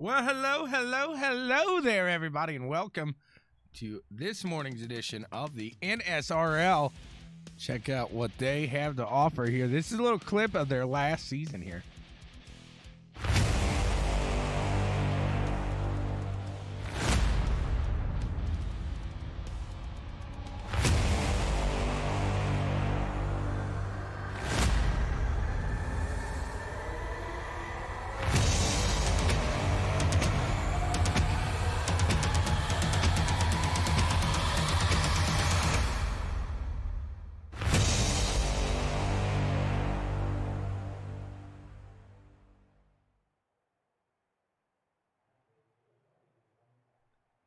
Well, hello there, everybody, and welcome to this morning's edition of the NSRL. Check out what they have to offer here. This is a little clip of their last season here.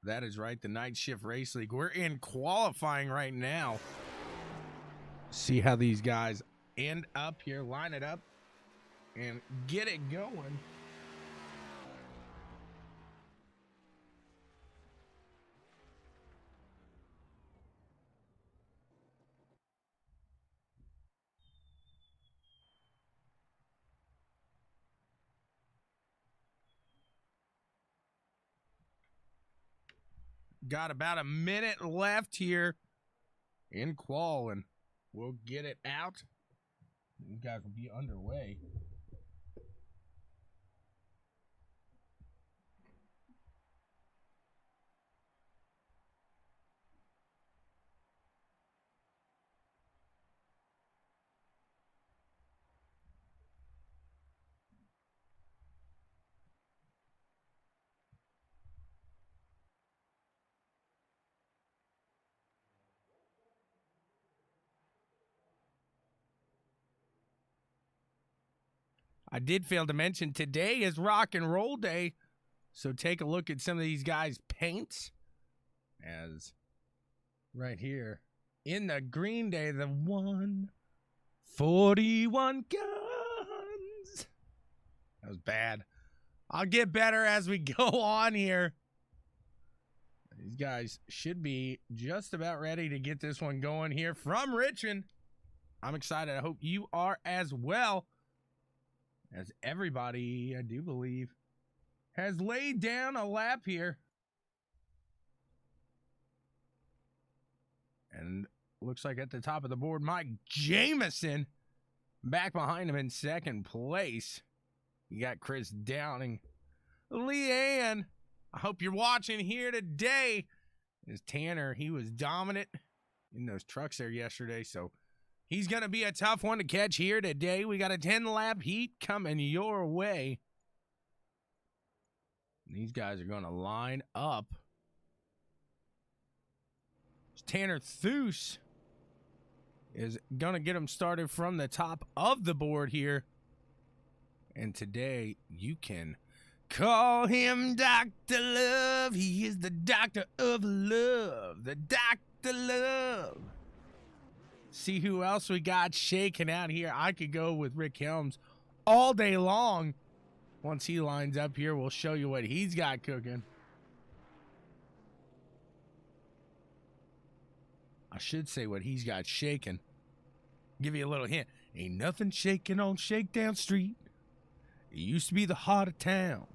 That is right, the Night Shift Race League. We're in qualifying right now. See how these guys end up here, line it up, and get it going. Got about a minute left here in qual, and we'll get it out. You guys will be underway. I did fail to mention today is rock and roll day, so take a look at some of these guys' paints. As right here in the Green Day, the 141 guns. That was bad. I'll get better as we go on here. These guys should be just about ready to get this one going here from Richmond. I'm excited. I hope you are as well. As everybody, I do believe, has laid down a lap here. And looks like at the top of the board, Mike Jamison back behind him in second place. You got Chris Downing. Leanne, I hope you're watching here today. As Tanner, he was dominant in those trucks there yesterday, so he's going to be a tough one to catch here today. We got a 10-lap heat coming your way. These guys are going to line up. Tanner Thues is going to get him started from the top of the board here. And today you can call him Dr. Love. He is the Doctor of Love. The Dr. Love. See who else we got shaking out here. I could go with Rick Helms all day long. Once he lines up here, we'll show you what he's got cooking. I should say what he's got shaking. Give you a little hint. Ain't nothing shaking on Shakedown Street. It used to be the heart of town.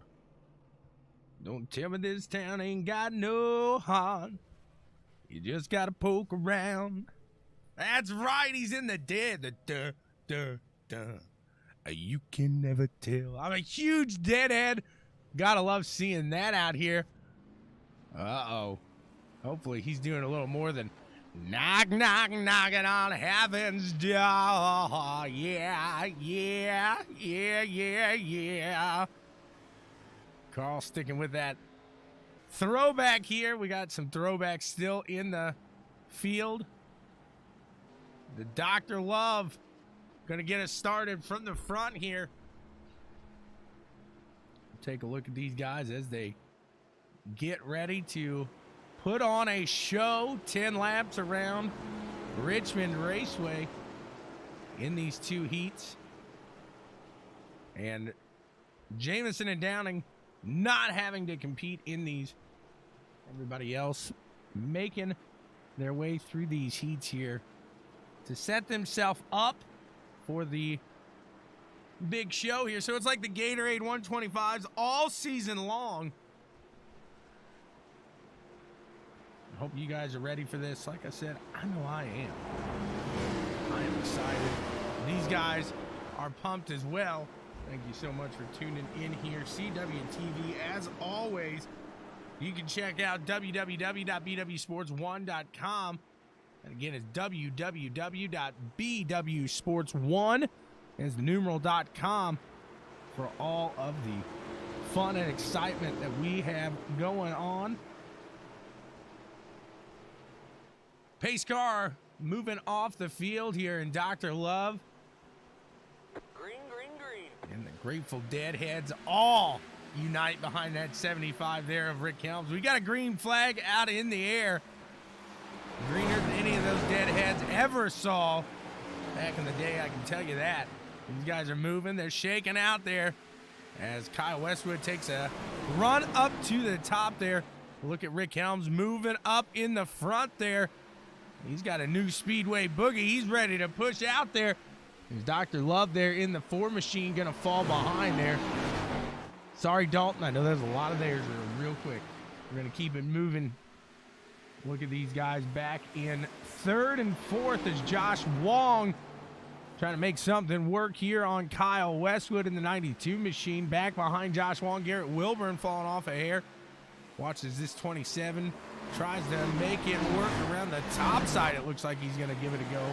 Don't tell me this town ain't got no heart. You just gotta poke around. That's right, he's in the dead. The duh, duh, duh. You can never tell. I'm a huge Deadhead. Gotta love seeing that out here. Uh-oh. Hopefully he's doing a little more than knock, knock, knocking on heaven's door. Yeah, yeah, yeah, yeah, yeah. Carl sticking with that throwback here. We got some throwbacks still in the field. The Dr. Love going to get us started from the front here. Take a look at these guys as they get ready to put on a show. 10 laps around Richmond Raceway in these two heats. And Jamison and Downing not having to compete in these. Everybody else making their way through these heats here to set themselves up for the big show here. So it's like the Gatorade 125s all season long. I hope you guys are ready for this. Like I said, I know I am. I am excited. These guys are pumped as well. Thank you so much for tuning in here. CWTV, as always, you can check out www.bwsports1.com. And again, it's www.bwsports1 as the numeral.com for all of the fun and excitement that we have going on. Pace car moving off the field here in Dr. Love. Green, green, green. And the Grateful Deadheads all unite behind that 75 there of Rick Helms. We got a green flag out in the air. Greener than any of those Deadheads ever saw back in the day, I can tell you that. These guys are moving. They're shaking out there as Kyle Westwood takes a run up to the top there. Look at Rick Helms moving up in the front there. He's got a new Speedway boogie. He's ready to push out there. There's Dr. Love there in the 4 machine, going to fall behind there. Sorry, Dalton. I know there's a lot of theirs real quick. We're going to keep it moving. Look at these guys back in 3rd and 4th as Josh Wong trying to make something work here on Kyle Westwood in the 92 machine. Back behind Josh Wong, Garrett Wilburn falling off a hair. Watch as this 27 tries to make it work around the top side. It looks like he's going to give it a go.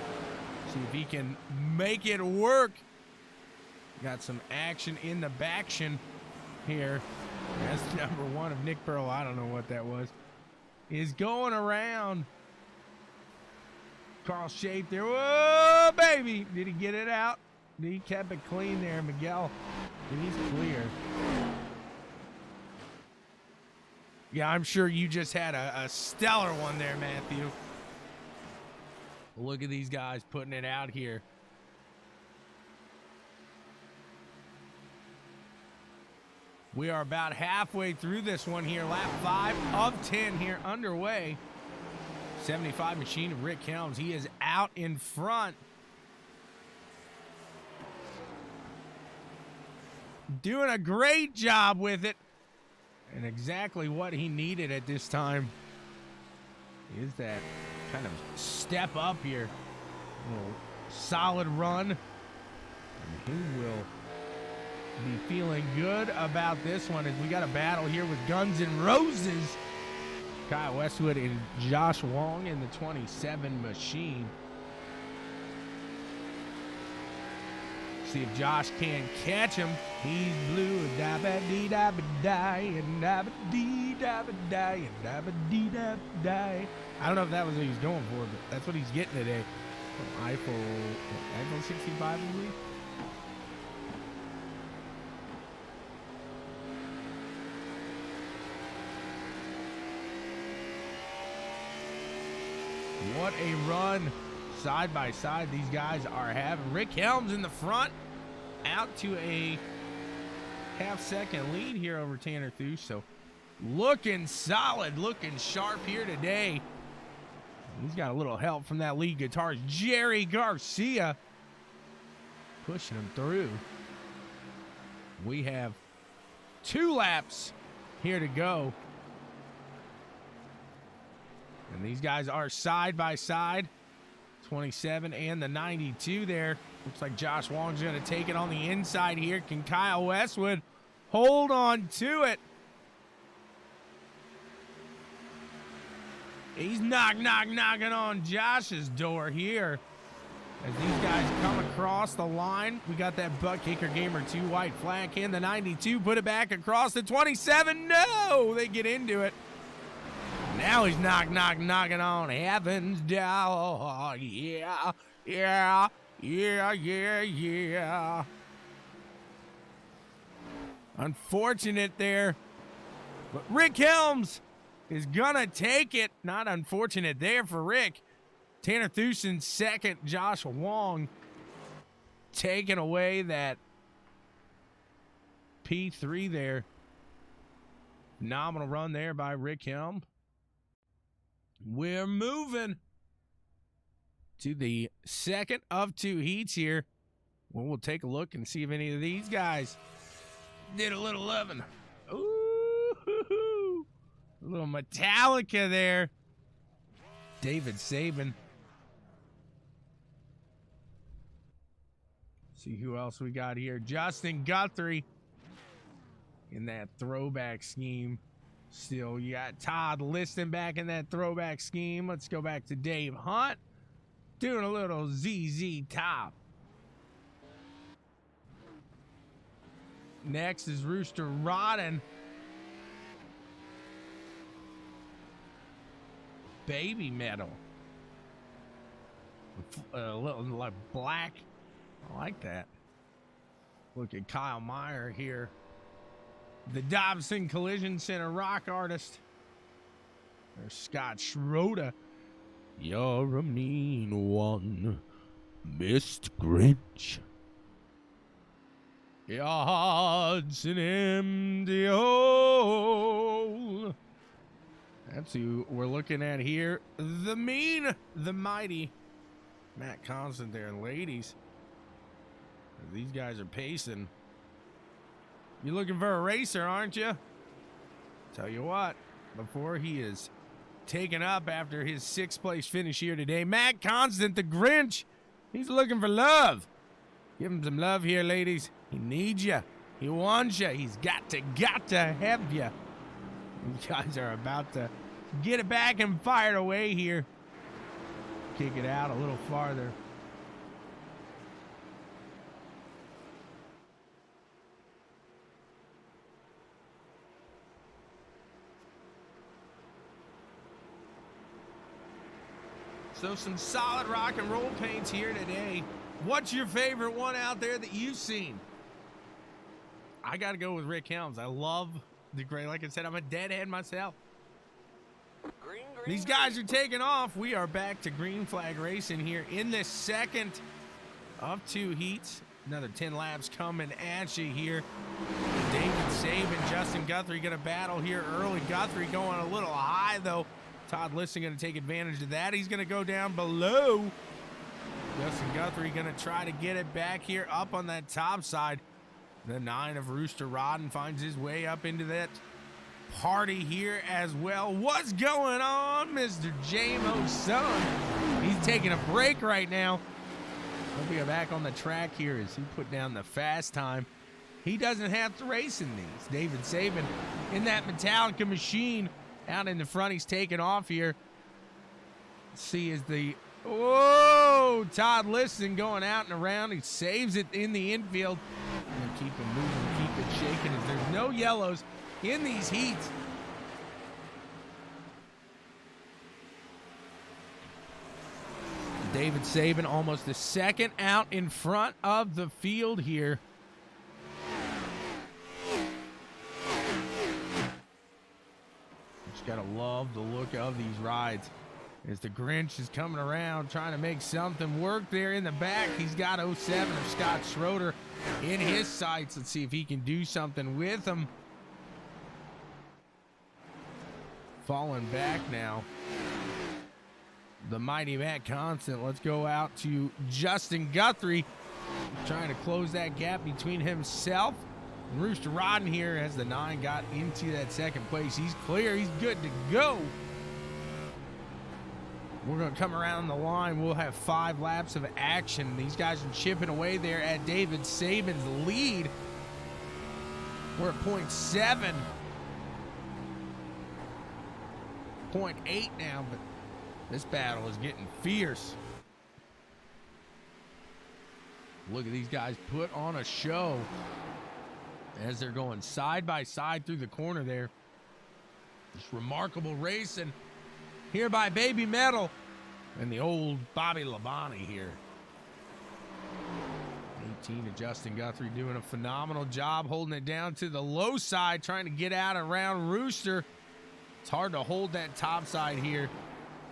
See if he can make it work. Got some action in the baction here. That's number 1 of Nick Pearl. I don't know what that was. Is going around. Carl Shape there. Whoa, baby. Did he get it out? He kept it clean there. Miguel, he's clear. Yeah, I'm sure you just had a stellar one there, Matthew. Look at these guys putting it out here. We are about halfway through this one here. Lap 5 of 10 here underway. 75 machine of Rick Helms. He is out in front. Doing a great job with it. And exactly what he needed at this time is that kind of step up here. A little solid run. And he will be feeling good about this one as we got a battle here with Guns N' Roses. Kyle Westwood and Josh Wong in the 27 machine. See if Josh can catch him. He's blue, da-ba-dee-da-ba-die, and da-ba-dee-da-ba-die, and da-ba-dee-da-ba-die. I don't know if that was what he's going for, but that's what he's getting today. From iPhone 65, I believe. What a run side by side these guys are having. Rick Helms in the front, out to a half-second lead here over Tanner Thues. So looking solid, looking sharp here today. He's got a little help from that lead guitarist, Jerry Garcia, pushing him through. We have 2 laps here to go. And these guys are side by side. 27 and the 92 there. Looks like Josh Wong's going to take it on the inside here. Can Kyle Westwood hold on to it? He's knocking on Josh's door here. As these guys come across the line, we got that ButtKicker Gamer 2 white flag. Can the 92 put it back across the 27? No! They get into it. Now he's knocking on heaven's door. Yeah. Unfortunate there. But Rick Helms is gonna take it. Not unfortunate there for Rick. Tanner Thues in second. Josh Wong taking away that P3 there. Phenomenal run there by Rick Helm. We're moving to the second of 2 heats here. Well, we'll take a look and see if any of these guys did a little loving. Ooh, a little Metallica there. David Sabin. See who else we got here. Justin Guthrie in that throwback scheme. Still, you got Todd Liston back in that throwback scheme. Let's go back to Dave Hunt doing a little ZZ Top. Next is Rooster Rodden. Baby metal. A little like black. I like that. Look at Kyle Meyer here. The Dobson Collision Center rock artist. There's Scott Schroeder. You're a mean one, Mr. Grinch. God's an empty hole. That's who we're looking at here. The mean, the mighty Matt Constant there. And ladies, these guys are pacing. You're looking for a racer, aren't you? Tell you what, before he is taken up after his 6th place finish here today, Matt Constant, the Grinch, he's looking for love. Give him some love here, ladies. He needs you. He wants you. He's got to have you. You guys are about to get it back and fire it away here. Kick it out a little farther. So some solid rock and roll paints here today. What's your favorite one out there that you've seen? I got to go with Rick Helms. I love the gray. Like I said, I'm a deadhead myself. Green, These guys are taking off. We are back to green flag racing here in this second of 2 heats. Another 10 laps coming at you here. David Sabin, Justin Guthrie going to battle here early. Guthrie going a little high, though. Todd Liston going to take advantage of that. He's going to go down below. Justin Guthrie going to try to get it back here up on that top side. The 9 of Rooster Rodden finds his way up into that party here as well. What's going on, Mr. JMO's son? He's taking a break right now. He'll be back on the track here as he put down the fast time. He doesn't have to race in these. David Sabin in that Metallica machine out in the front. He's taking off here. Let's see as the... Whoa! Todd Liston going out and around. He saves it in the infield. And keep it moving, keep it shaking as there's no yellows in these heats. David Sabin almost a second out in front of the field here. Just gotta love the look of these rides. As the Grinch is coming around trying to make something work there in the back. He's got 07 of Scott Schroeder in his sights. Let's see if he can do something with him. Falling back now. The mighty Matt Constant. Let's go out to Justin Guthrie. Trying to close that gap between himself and Rooster Rodden here as the 9 got into that second place. He's clear. He's good to go. We're going to come around the line. We'll have 5 laps of action. These guys are chipping away there at David Sabin's lead. We're at 0.7. 0.8 now, but this battle is getting fierce. Look at these guys put on a show as they're going side by side through the corner there. Just remarkable racing here by Baby Metal and the old Bobby Labonte here. 18 of Justin Guthrie doing a phenomenal job holding it down to the low side, trying to get out around Rooster. It's hard to hold that top side here.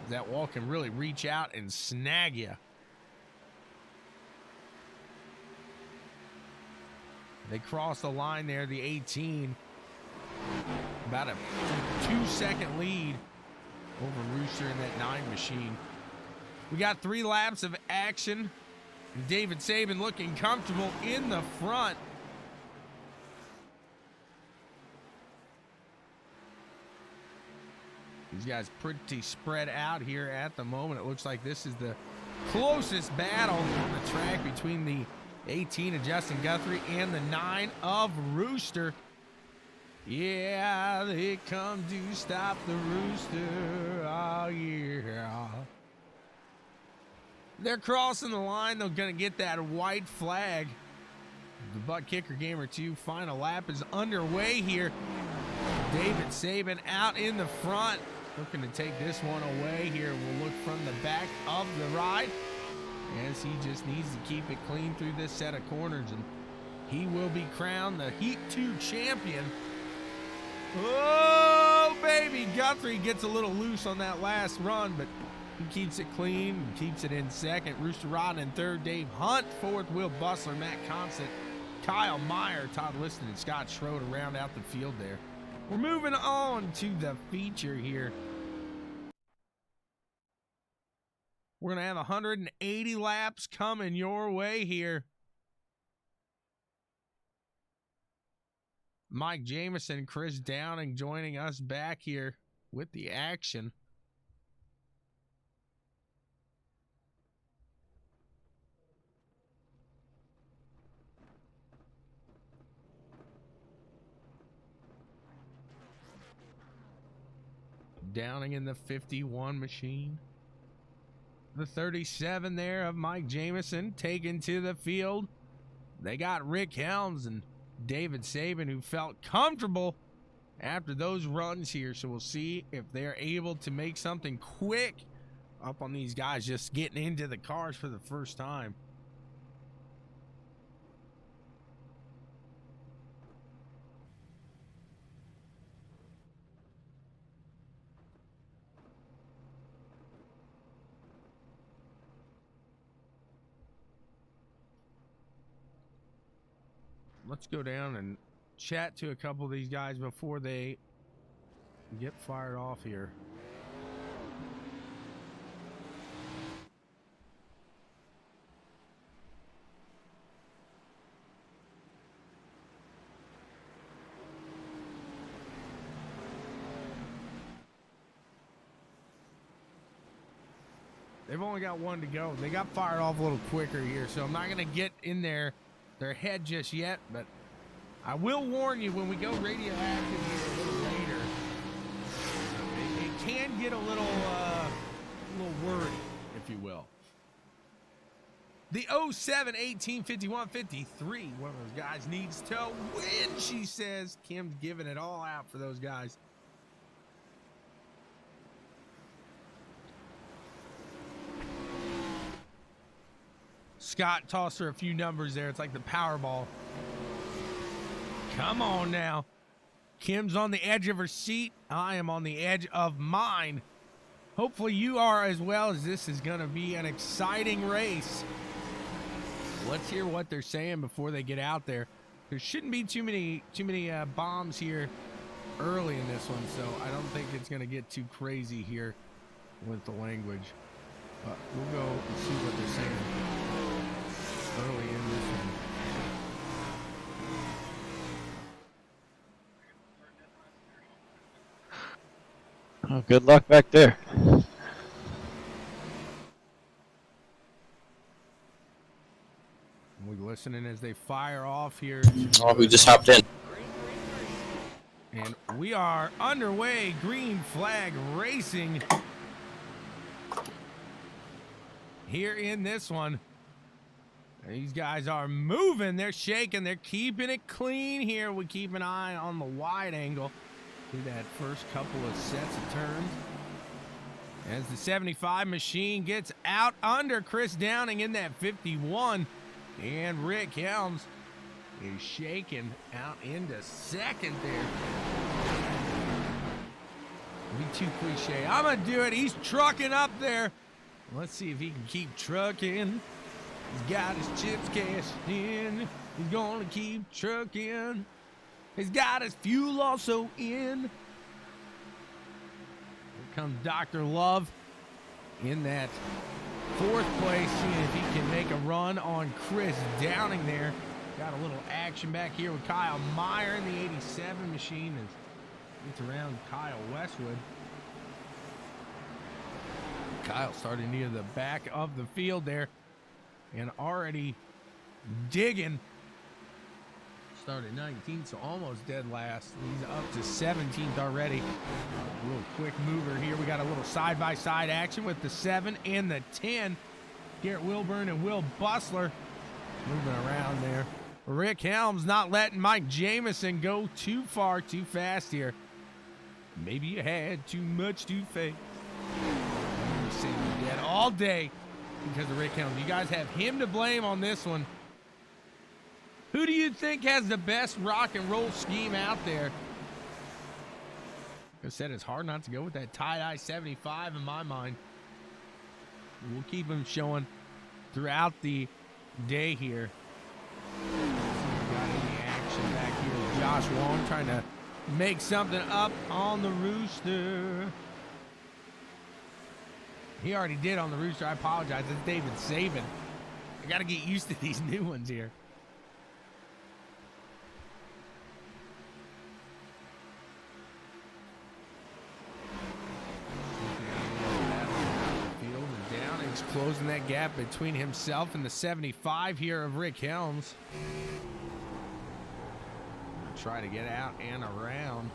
That wall can really reach out and snag you. They cross the line there, the 18. About a 2-second lead over Rooster in that 9 machine. We got 3 laps of action David Saban looking comfortable in the front. These guys pretty spread out here at the moment. It looks like this is the closest battle on the track between the 18 of Justin Guthrie and the 9 of Rooster. Yeah, they come to stop the Rooster. Oh, yeah. They're crossing the line. They're going to get that white flag. The ButtKicker Game or 2 final lap is underway here. David Saban out in the front, looking to take this one away here. We'll look from the back of the ride as he just needs to keep it clean through this set of corners, and he will be crowned the Heat 2 champion. Oh, baby. Guthrie gets a little loose on that last run, but he keeps it clean and keeps it in second. Rooster Rod in third. Dave Hunt fourth. Will Bustler, Matt Constant, Kyle Meyer, Todd Liston, and Scott Schroeder round out the field there. We're moving on to the feature here. We're going to have 180 laps coming your way here. Mike Jamison, Chris Downing joining us back here with the action. Downing in the 51 machine. The 37 there of Mike Jamison taken to the field. They got Rick Helms and David Saban, who felt comfortable after those runs here. So we'll see if they're able to make something quick up on these guys just getting into the cars for the first time. Let's go down and chat to a couple of these guys before they get fired off here. They've only got one to go. They got fired off a little quicker here, so I'm not going to get in their head just yet, but I will warn you when we go radioactive here a little later, it can get a little worried, if you will. The 07 18 51 53, one of those guys needs to win, she says. Kim's giving it all out for those guys. Scott tossed her a few numbers there. It's like the Powerball. Come on now. Kim's on the edge of her seat. I am on the edge of mine. Hopefully you are as well, as this is going to be an exciting race. Let's hear what they're saying before they get out there. There shouldn't be too many bombs here early in this one, so I don't think it's going to get too crazy here with the language. But we'll go and see what they're saying early in this one. Oh, good luck back there. We're listening as they fire off here. Oh, we just hopped in. And we are underway. Green flag racing here in this one. These guys are moving. They're shaking. They're keeping it clean here. We keep an eye on the wide angle through that first couple of sets of turns. As the 75 machine gets out under Chris Downing in that 51. And Rick Helms is shaking out into second there. Be too cliche. I'm going to do it. He's trucking up there. Let's see if he can keep trucking. He's got his chips cashed in. He's going to keep trucking. He's got his fuel also in. Here comes Dr. Love in that fourth place, seeing if he can make a run on Chris Downing there. Got a little action back here with Kyle Meyer in the 87 machine as it's around Kyle Westwood. Kyle started near the back of the field there and already digging. Started 19th, so almost dead last. He's up to 17th already. A little quick mover here. We got a little side-by-side action with the 7 and the 10. Garrett Wilburn and Will Bustler moving around there. Rick Helms not letting Mike Jamison go too far, too fast here. Maybe you had too much too fast. I'm saying you're dead all day because of Rick Helms. You guys have him to blame on this one. Who do you think has the best rock and roll scheme out there? Like I said, it's hard not to go with that tie-dye 75 in my mind. We'll keep him showing throughout the day here. Got any action back here. Josh Wong trying to make something up on the Rooster. He already did on the Rooster. I apologize. It's David Saban. I got to get used to these new ones here. Closing that gap between himself and the 75 here of Rick Helms. Try to get out and around.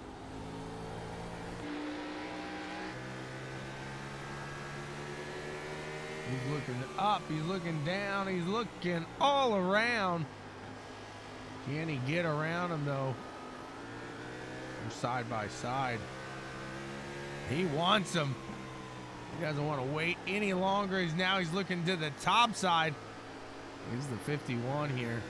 He's looking up, he's looking down, he's looking all around. Can he get around him though? They're side by side. He wants him. He doesn't want to wait any longer. He's looking to the top side. He's the 51 here.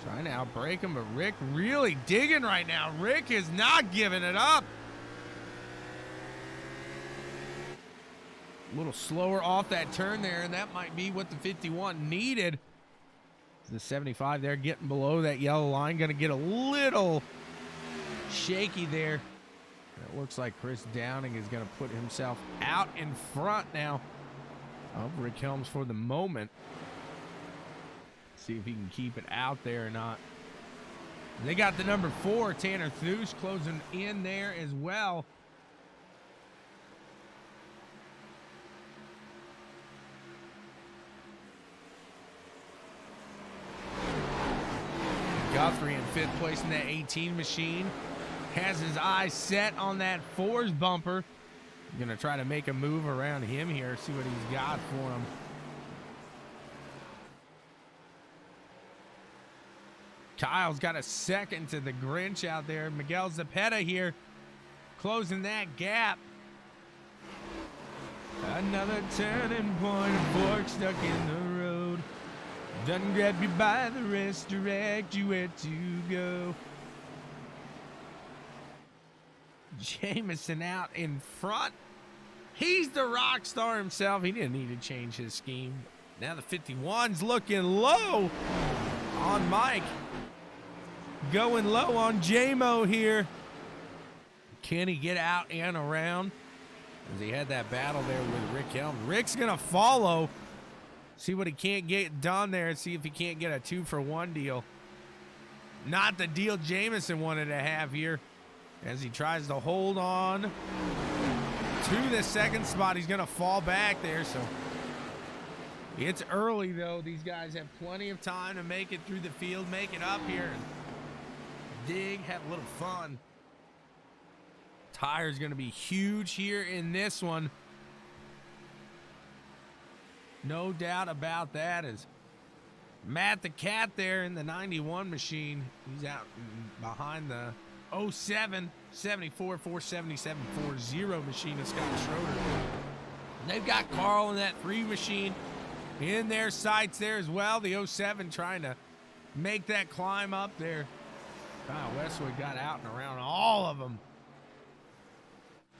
Trying to outbreak him, but Rick really digging right now. Rick is not giving it up. A little slower off that turn there, and that might be what the 51 needed. The 75 there getting below that yellow line. Going to get a little shaky there. It looks like Chris Downing is going to put himself out in front now of Rick Helms for the moment. See if he can keep it out there or not. They got the number 4, Tanner Thuse, closing in there as well. Guthrie in 5th place in that 18 machine. Has his eyes set on that 4's bumper. Gonna try to make a move around him here, see what he's got for him. Kyle's got a second to the Grinch out there. Miguel Zapata here, closing that gap. Another turning point, a fork stuck in the road. Doesn't grab you by the wrist, direct you where to go. Jamison out in front. He's the rock star himself. He didn't need to change his scheme. Now the 51's looking low on Mike. Going low on J-Mo here. Can he get out and around? As he had that battle there with Rick Helms. Rick's going to follow. See what he can't get done there and see if he can't get a 2-for-1 deal. Not the deal Jamison wanted to have here. As he tries to hold on to the second spot. He's going to fall back there. So it's early, though. These guys have plenty of time to make it through the field, make it up here, and dig, have a little fun. Tire's going to be huge here in this one. No doubt about that. As Matt the Cat there in the 91 machine. He's out behind the 07, 74, 477, 40 machine of Scott Schroeder. They've got Carl in that 3 machine in their sights there as well. The 07 trying to make that climb up there. Kyle Westwood got out and around all of them.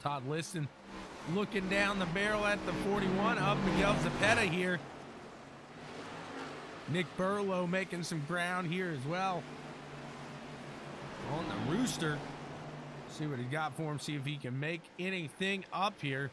Todd Liston looking down the barrel at the 41 of Miguel Zapata here. Nick Burlow making some ground here as well. On the Rooster. See what he got for him. See if he can make anything up here.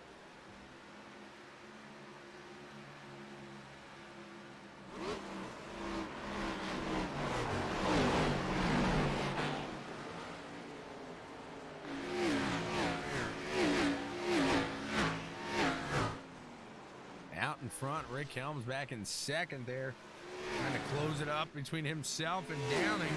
Out in front, Rick Helms back in second there. Trying to close it up between himself and Downing.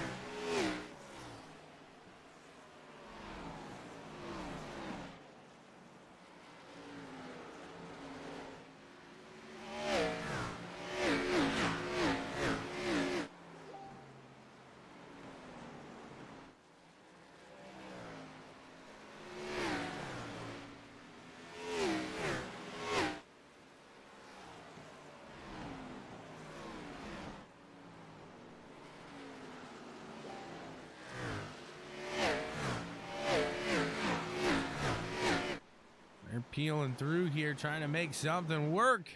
Peeling through here, trying to make something work.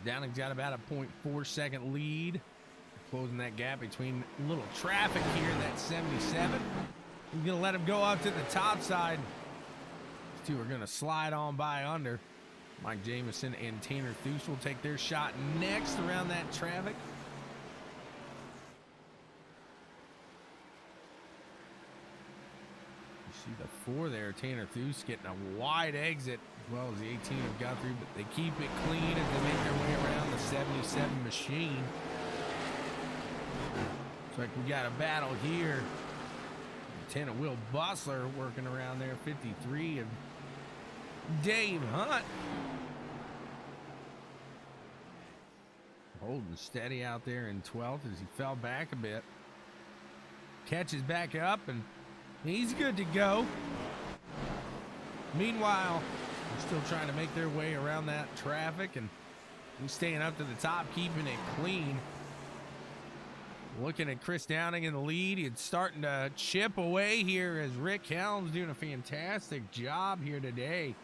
Downing's got about a 0.4 second lead. Closing that gap between a little traffic here, that 77. He's going to let him go up to the top side. These two are going to slide on by under. Mike Jamison and Tanner Thues will take their shot next around that traffic. See the 4 there, Tanner Thues getting a wide exit as well as the 18 of Guthrie, but they keep it clean as they make their way around the 77 machine. Looks like we got a battle here. 10 of Will Bussler working around there, 53 of Dave Hunt. Holding steady out there in 12th as he fell back a bit. Catches back up and he's good to go. Meanwhile, they're still trying to make their way around that traffic and he's staying up to the top, keeping it clean. Looking at Chris Downing in the lead. It's starting to chip away here as Rick Helms doing a fantastic job here today.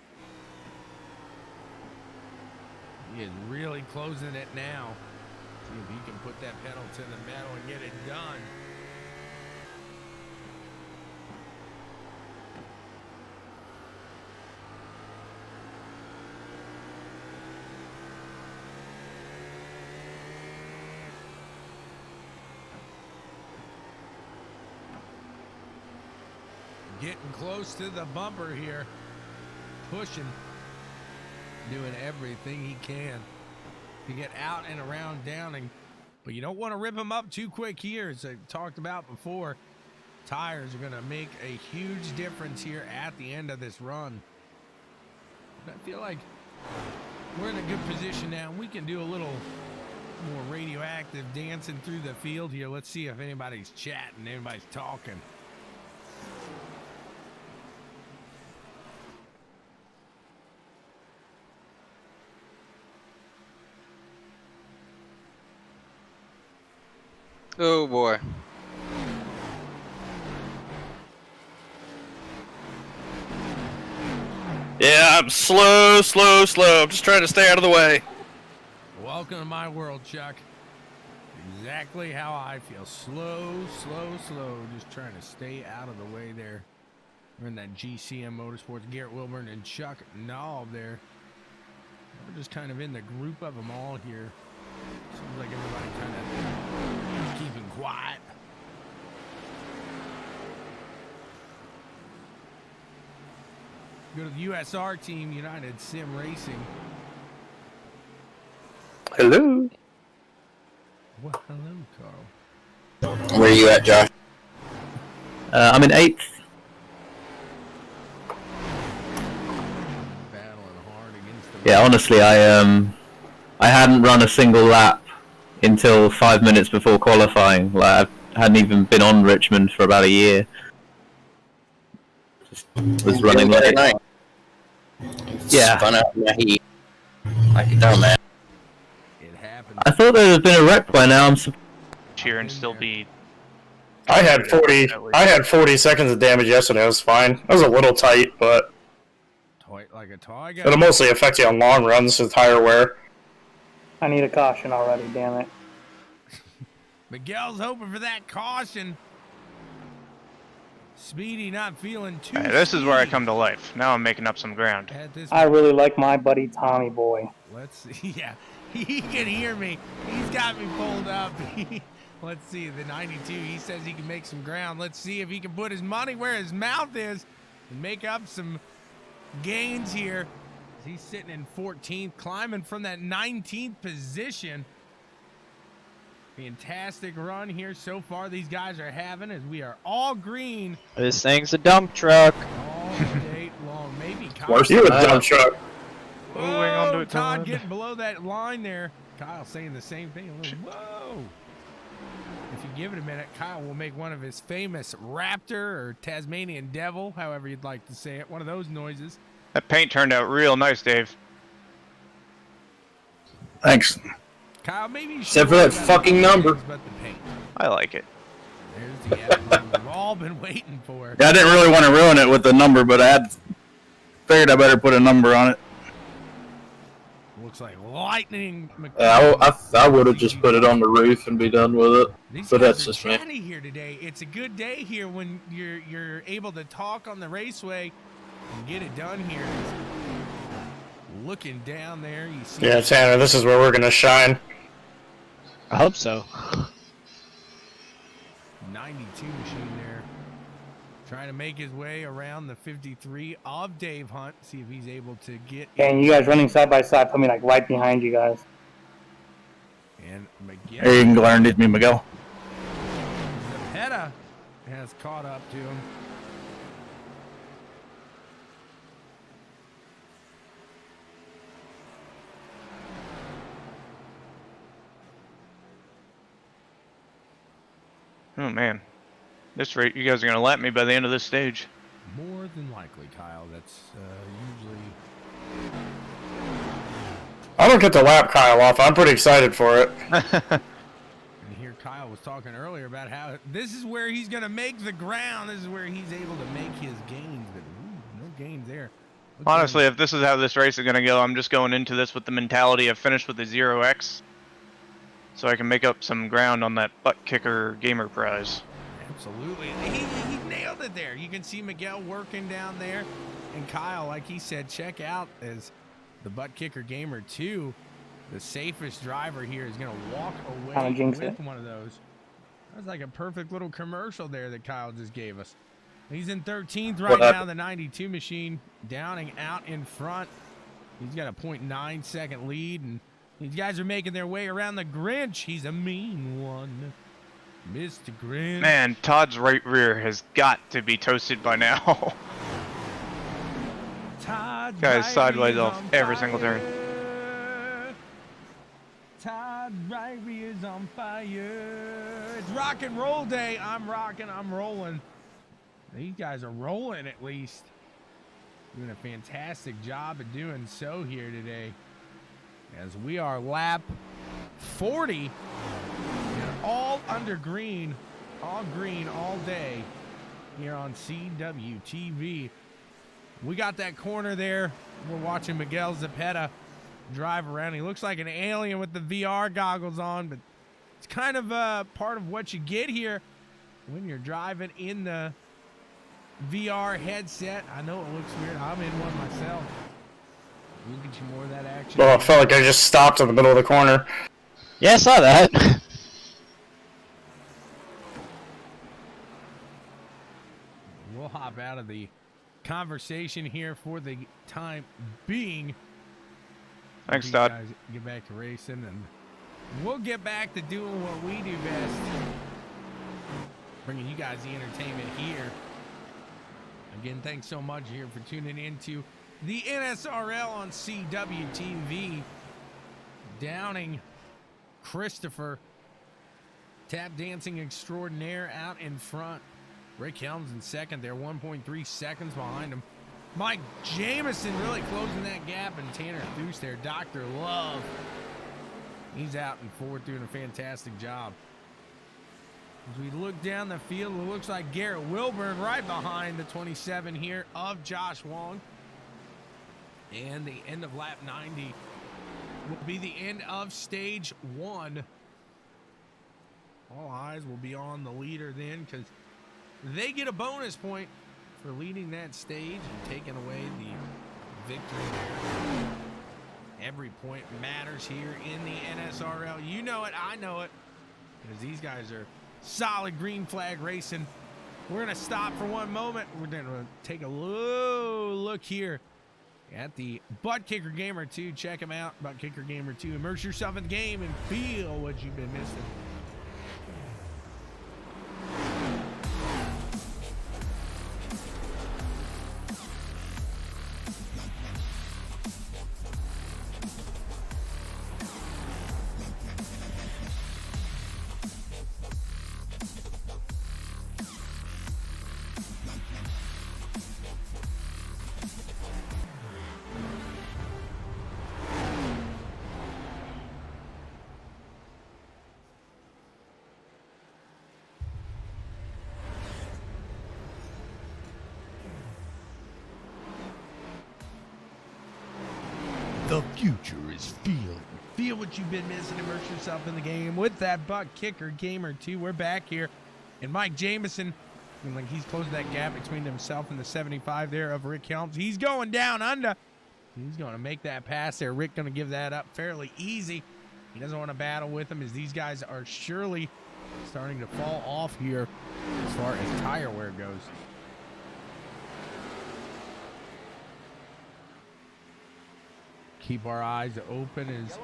He is really closing it now. See if he can put that pedal to the metal and get it done. Getting close to the bumper here. Pushing. Doing everything he can to get out and around Downing. But you don't want to rip him up too quick here. As I talked about before, tires are going to make a huge difference here at the end of this run. But I feel like we're in a good position now. We can do a little more radioactive dancing through the field here. Let's see if anybody's chatting, anybody's talking. Oh boy. Yeah, I'm slow. I'm just trying to stay out of the way. Welcome to my world, Chuck. Exactly how I feel. Slow. Just trying to stay out of the way there. We're in that GCM Motorsports. Garrett Wilburn and Chuck Knob there. We're just kind of in the group of them all here. Seems like everybody kind of keeping quiet. Go to the USR team, United Sim Racing. Hello. Well, hello, Carl. Where are you at, Josh? I'm in 8th. Battling hard against the Yeah, honestly, I hadn't run a single lap until 5 minutes before qualifying. Like, I hadn't even been on Richmond for about a year. Just was running late. Yeah. Spun out in the heat. I can tell, man. It happened. I thought there had been a wreck by now. I'm cheer and still be. I had 40 seconds of damage yesterday. It was fine. It was a little tight, but Like a toy. it'll mostly affect you on long runs with tire wear. I need a caution already, damn it. Miguel's hoping for that caution. Speedy not feeling too Hey, this is where I speedy come to life. Now I'm making up some ground. at this I really like my buddy Tommy Boy. Let's see. Yeah, he can hear me. He's got me pulled up. Let's see. The 92, he says he can make some ground. Let's see if he can put his money where his mouth is and make up some gains here. He's sitting in 14th, climbing from that 19th position. Fantastic run here so far these guys are having as we are all green This thing's a dump truck. all day long. Maybe Kyle. Worse than a dump truck. Oh, hang on to it, Todd Todd. getting below that line there. Kyle saying the same thing. Whoa. If you give it a minute, Kyle will make one of his famous raptor or Tasmanian devil, however you'd like to say it, one of those noises. That paint turned out real nice, Dave. Thanks. Kyle, maybe you should Except for worry that about fucking the number. things but the paint. I like it. There's the outcome we've all been waiting for. Yeah, I didn't really want to ruin it with the number, but I figured I better put a number on it. Looks like lightning. I would have just put it on the roof and be done with it. These But guys that's are just me. chatty here today. It's a good day here when you're able to talk on the raceway and get it done here. Looking down there, you see. Yeah, Tanner, this is where we're gonna shine. I hope so. 92 machine there, trying to make his way around the 53 of Dave Hunt. See if he's able to get. And you guys running side by side, put me like right behind you guys. And Miguel. Hey, you can go underneath me, Miguel. Zapeta has caught up to him. Oh, man. This rate, you guys are going to lap me by the end of this stage. More than likely, Kyle. That's usually. I don't get to lap Kyle off. I'm pretty excited for it. And here Kyle was talking earlier about how this is where he's going to make the ground. This is where he's able to make his gains. But no gains there. Looks Honestly, like- if this is how this race is going to go, I'm just going into this with the mentality of finish with the 0x. So I can make up some ground on that ButtKicker gamer prize. Absolutely. He nailed it there. You can see Miguel working down there. And Kyle, like he said, check out as the ButtKicker Gamer 2, the safest driver here is going to walk away jinx with it. one of those. That was like a perfect little commercial there that Kyle just gave us. He's in 13th right now, the 92 machine, downing out in front. He's got a 0.9 second lead, and these guys are making their way around the Grinch. He's a mean one. Mr. Grinch. Man, Todd's right rear has got to be toasted by now. Todd Guy's right sideways rear's off on every single fire. turn. Todd right rear's on fire. It's rock and roll day. I'm rocking, I'm rolling. These guys are rolling at least. Doing a fantastic job of doing so here today. As we are lap 40. And all under green. All green all day. Here on CWTV. We got that corner there. We're watching Miguel Zapeta drive around. He looks like an alien with the VR goggles on, but it's kind of part of what you get here when you're driving in the VR headset. I know it looks weird. I'm in one myself. We'll get you more of that action. Well, I felt like I just stopped in the middle of the corner. Yeah, I saw that. We'll hop out of the conversation here for the time being. Thanks, You Todd. guys get back to racing, and we'll get back to doing what we do best, bringing you guys the entertainment here. Again, thanks so much here for tuning into the NSRL on CWTV. Downing Christopher, tap dancing extraordinaire out in front. Rick Helms in second there, 1.3 seconds behind him. Mike Jamison really closing that gap, and Tanner Thues there. Dr. Love, he's out in fourth, doing a fantastic job. As we look down the field, it looks like Garrett Wilburn right behind the 27 here of Josh Wong. And the end of lap 90 will be the end of stage one All eyes will be on the leader then, because they get a bonus point for leading that stage and taking away the victory there. Every point matters here in the NSRL. You know it, I know it, because these guys are solid green flag racing. We're going to stop for one moment. We're going to take a look here at the ButtKicker Gamer 2. Check them out, ButtKicker Gamer 2. Immerse yourself in the game and feel what you've been missing. The future is feeling. Feel what you've been missing. Immerse yourself in the game with that ButtKicker Gamer 2. We're back here. And Mike Jamison, like he's closing that gap between himself and the 75 there of Rick Helms. He's going down under. He's going to make that pass there. Rick going to give that up fairly easy. He doesn't want to battle with him as these guys are surely starting to fall off here as far as tire wear goes. Keep our eyes open as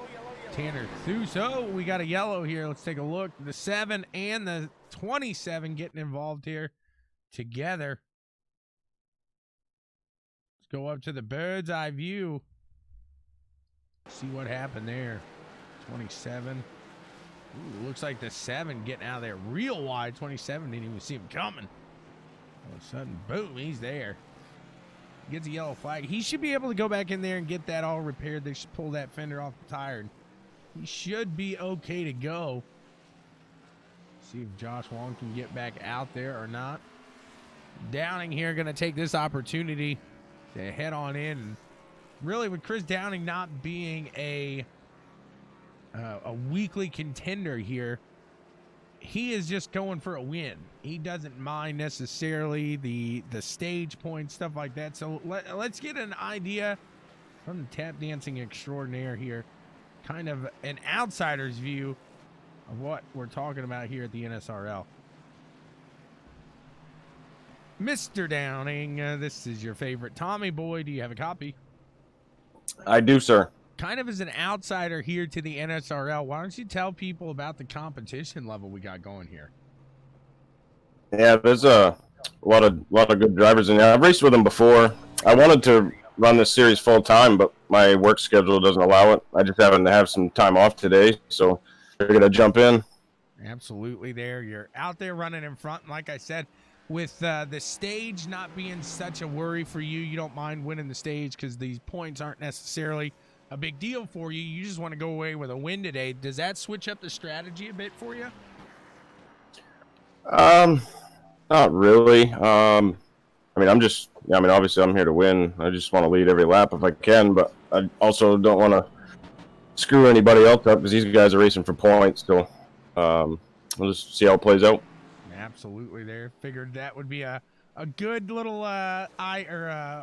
Tanner Thuso. We got a yellow here. Let's take a look. The 7 and the 27 getting involved here together. Let's go up to the bird's eye view. See what happened there. 27. Ooh, looks like the 7 getting out of there real wide. 27 didn't even see him coming. All of a sudden, boom, he's there. Gets a yellow flag. He should be able to go back in there and get that all repaired. They should pull that fender off the tire. He should be okay to go. See if Josh Wong can get back out there or not. Downing here going to take this opportunity to head on in. And really, with Chris Downing not being a weekly contender here, he is just going for a win. He doesn't mind necessarily the stage points, stuff like that. So let's get an idea from the tap dancing extraordinaire here, kind of an outsider's view of what we're talking about here at the NSRL. Mr. Downing, this is your favorite Tommy boy. Do you have a copy? I do, sir. Kind of as an outsider here to the NSRL, why don't you tell people about the competition level we got going here? Yeah, there's a lot of good drivers in there. I've raced with them before. I wanted to run this series full time, but my work schedule doesn't allow it. I just happen to have some time off today, so we're gonna jump in. Absolutely, there you're out there running in front, and like I said, with the stage not being such a worry for you, you don't mind winning the stage because these points aren't necessarily a big deal for you. You just want to go away with a win today. Does that switch up the strategy a bit for you? Not really. Obviously I'm here to win. I just want to lead every lap if I can, but I also don't want to screw anybody else up because these guys are racing for points. So we'll just see how it plays out. Absolutely, there. Figured that would be a good little a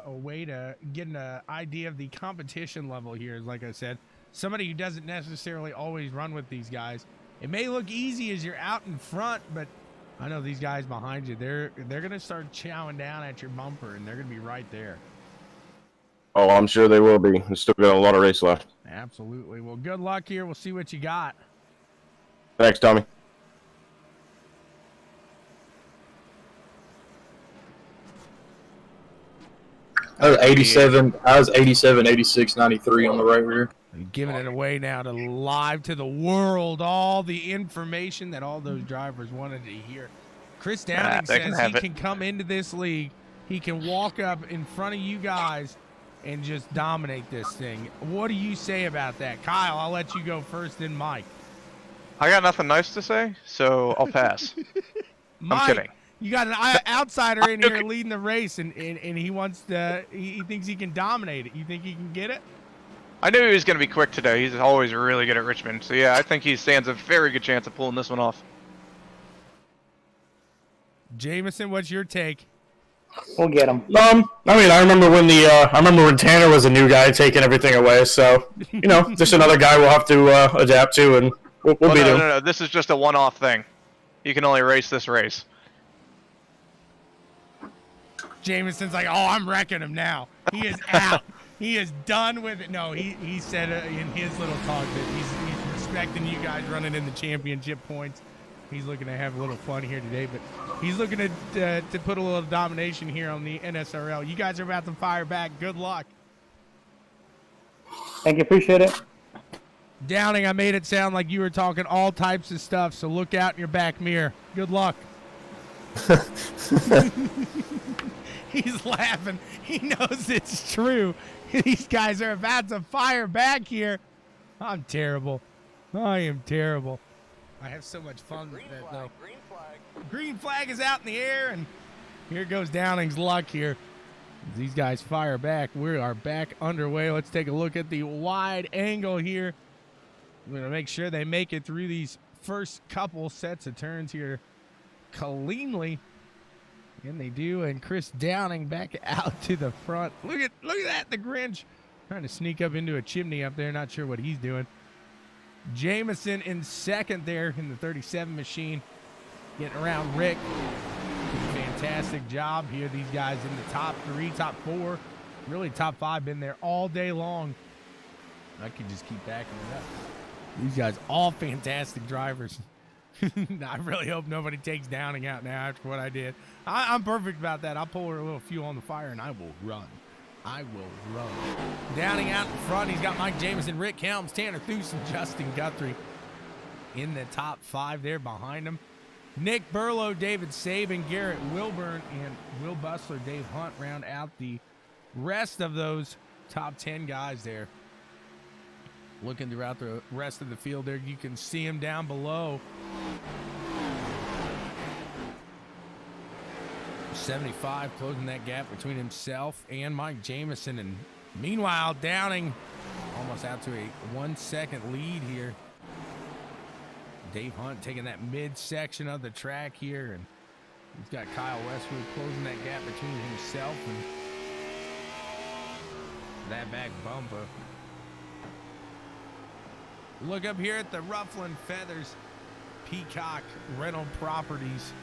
way to get an idea of the competition level here. Like I said, somebody who doesn't necessarily always run with these guys. It may look easy as you're out in front, but I know these guys behind you, they're gonna start chowing down at your bumper, and they're gonna be right there. Oh, I'm sure they will be. There's still got a lot of race left. Absolutely. Well, good luck here. We'll see what you got. Thanks, Tommy. I was 87, 86, 93 on the right rear. Giving it away now to live to the world, all the information that all those drivers wanted to hear. Chris Downing says he can come into this league, he can walk up in front of you guys and just dominate this thing. What do you say about that? Kyle, I'll let you go first, then Mike. I got nothing nice to say, so I'll pass. Mike, I'm kidding. You got an outsider in here leading the race, and he wants to. He thinks he can dominate it. You think he can get it? I knew he was going to be quick today. He's always really good at Richmond. So yeah, I think he stands a very good chance of pulling this one off. Jameson, what's your take? We'll get him. I mean, I remember when Tanner was a new guy taking everything away. So just another guy we'll have to adapt to, and we'll beat him. No. This is just a one-off thing. You can only race this race. Jameson's like, oh, I'm wrecking him now. He is out. He is done with it. No, he said in his little talk that he's respecting you guys running in the championship points. He's looking to have a little fun here today, but he's looking to put a little domination here on the NSRL. You guys are about to fire back. Good luck. Thank you. Appreciate it. Downing, I made it sound like you were talking all types of stuff, so look out in your back mirror. Good luck. He's laughing. He knows it's true. These guys are about to fire back here. I'm terrible. I am terrible. I have so much fun with that, though. Green flag. Green flag is out in the air, and here goes Downing's luck here. These guys fire back. We are back underway. Let's take a look at the wide angle here. We're going to make sure they make it through these first couple sets of turns here cleanly. And they do, and Chris Downing back out to the front. Look at that, the Grinch. Trying to sneak up into a chimney up there. Not sure what he's doing. Jameson in second there in the 37 machine. Getting around Rick. Fantastic job here. These guys in the top 3, top 4, really top 5, been there all day long. I could just keep backing it up. These guys all fantastic drivers. I really hope nobody takes Downing out now after what I did. I'm perfect about that. I'll pour a little fuel on the fire and I will run. I will run. Downing out in front. He's got Mike Jameson, Rick Helms, Tanner Thues, and Justin Guthrie in the top 5 there behind him. Nick Burlow, David Saban, Garrett Wilburn, and Will Bustler, Dave Hunt round out the rest of those top 10 guys there. Looking throughout the rest of the field there, you can see him down below. 75, closing that gap between himself and Mike Jameson. And meanwhile, Downing almost out to a 1 second lead here. Dave Hunt taking that midsection of the track here, and he's got Kyle Westwood closing that gap between himself and that back bumper. Look up here at the Rufflin Feathers Peacock Rental Properties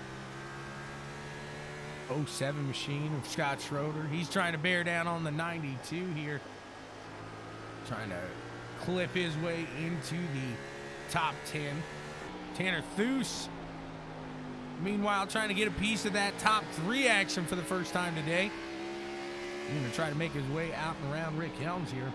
07 machine of Scott Schroeder. He's trying to bear down on the 92 here. Trying to clip his way into the top 10. Tanner Thues, meanwhile, trying to get a piece of that top 3 action for the first time today. He's going to try to make his way out and around Rick Helms here.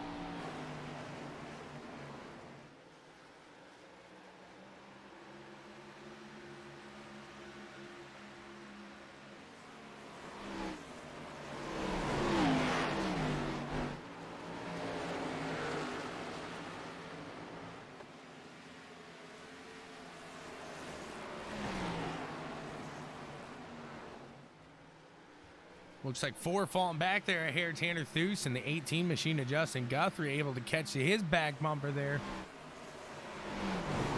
Looks like 4 falling back there ahead of Tanner Thues, and the 18 machine of Justin Guthrie able to catch his back bumper there.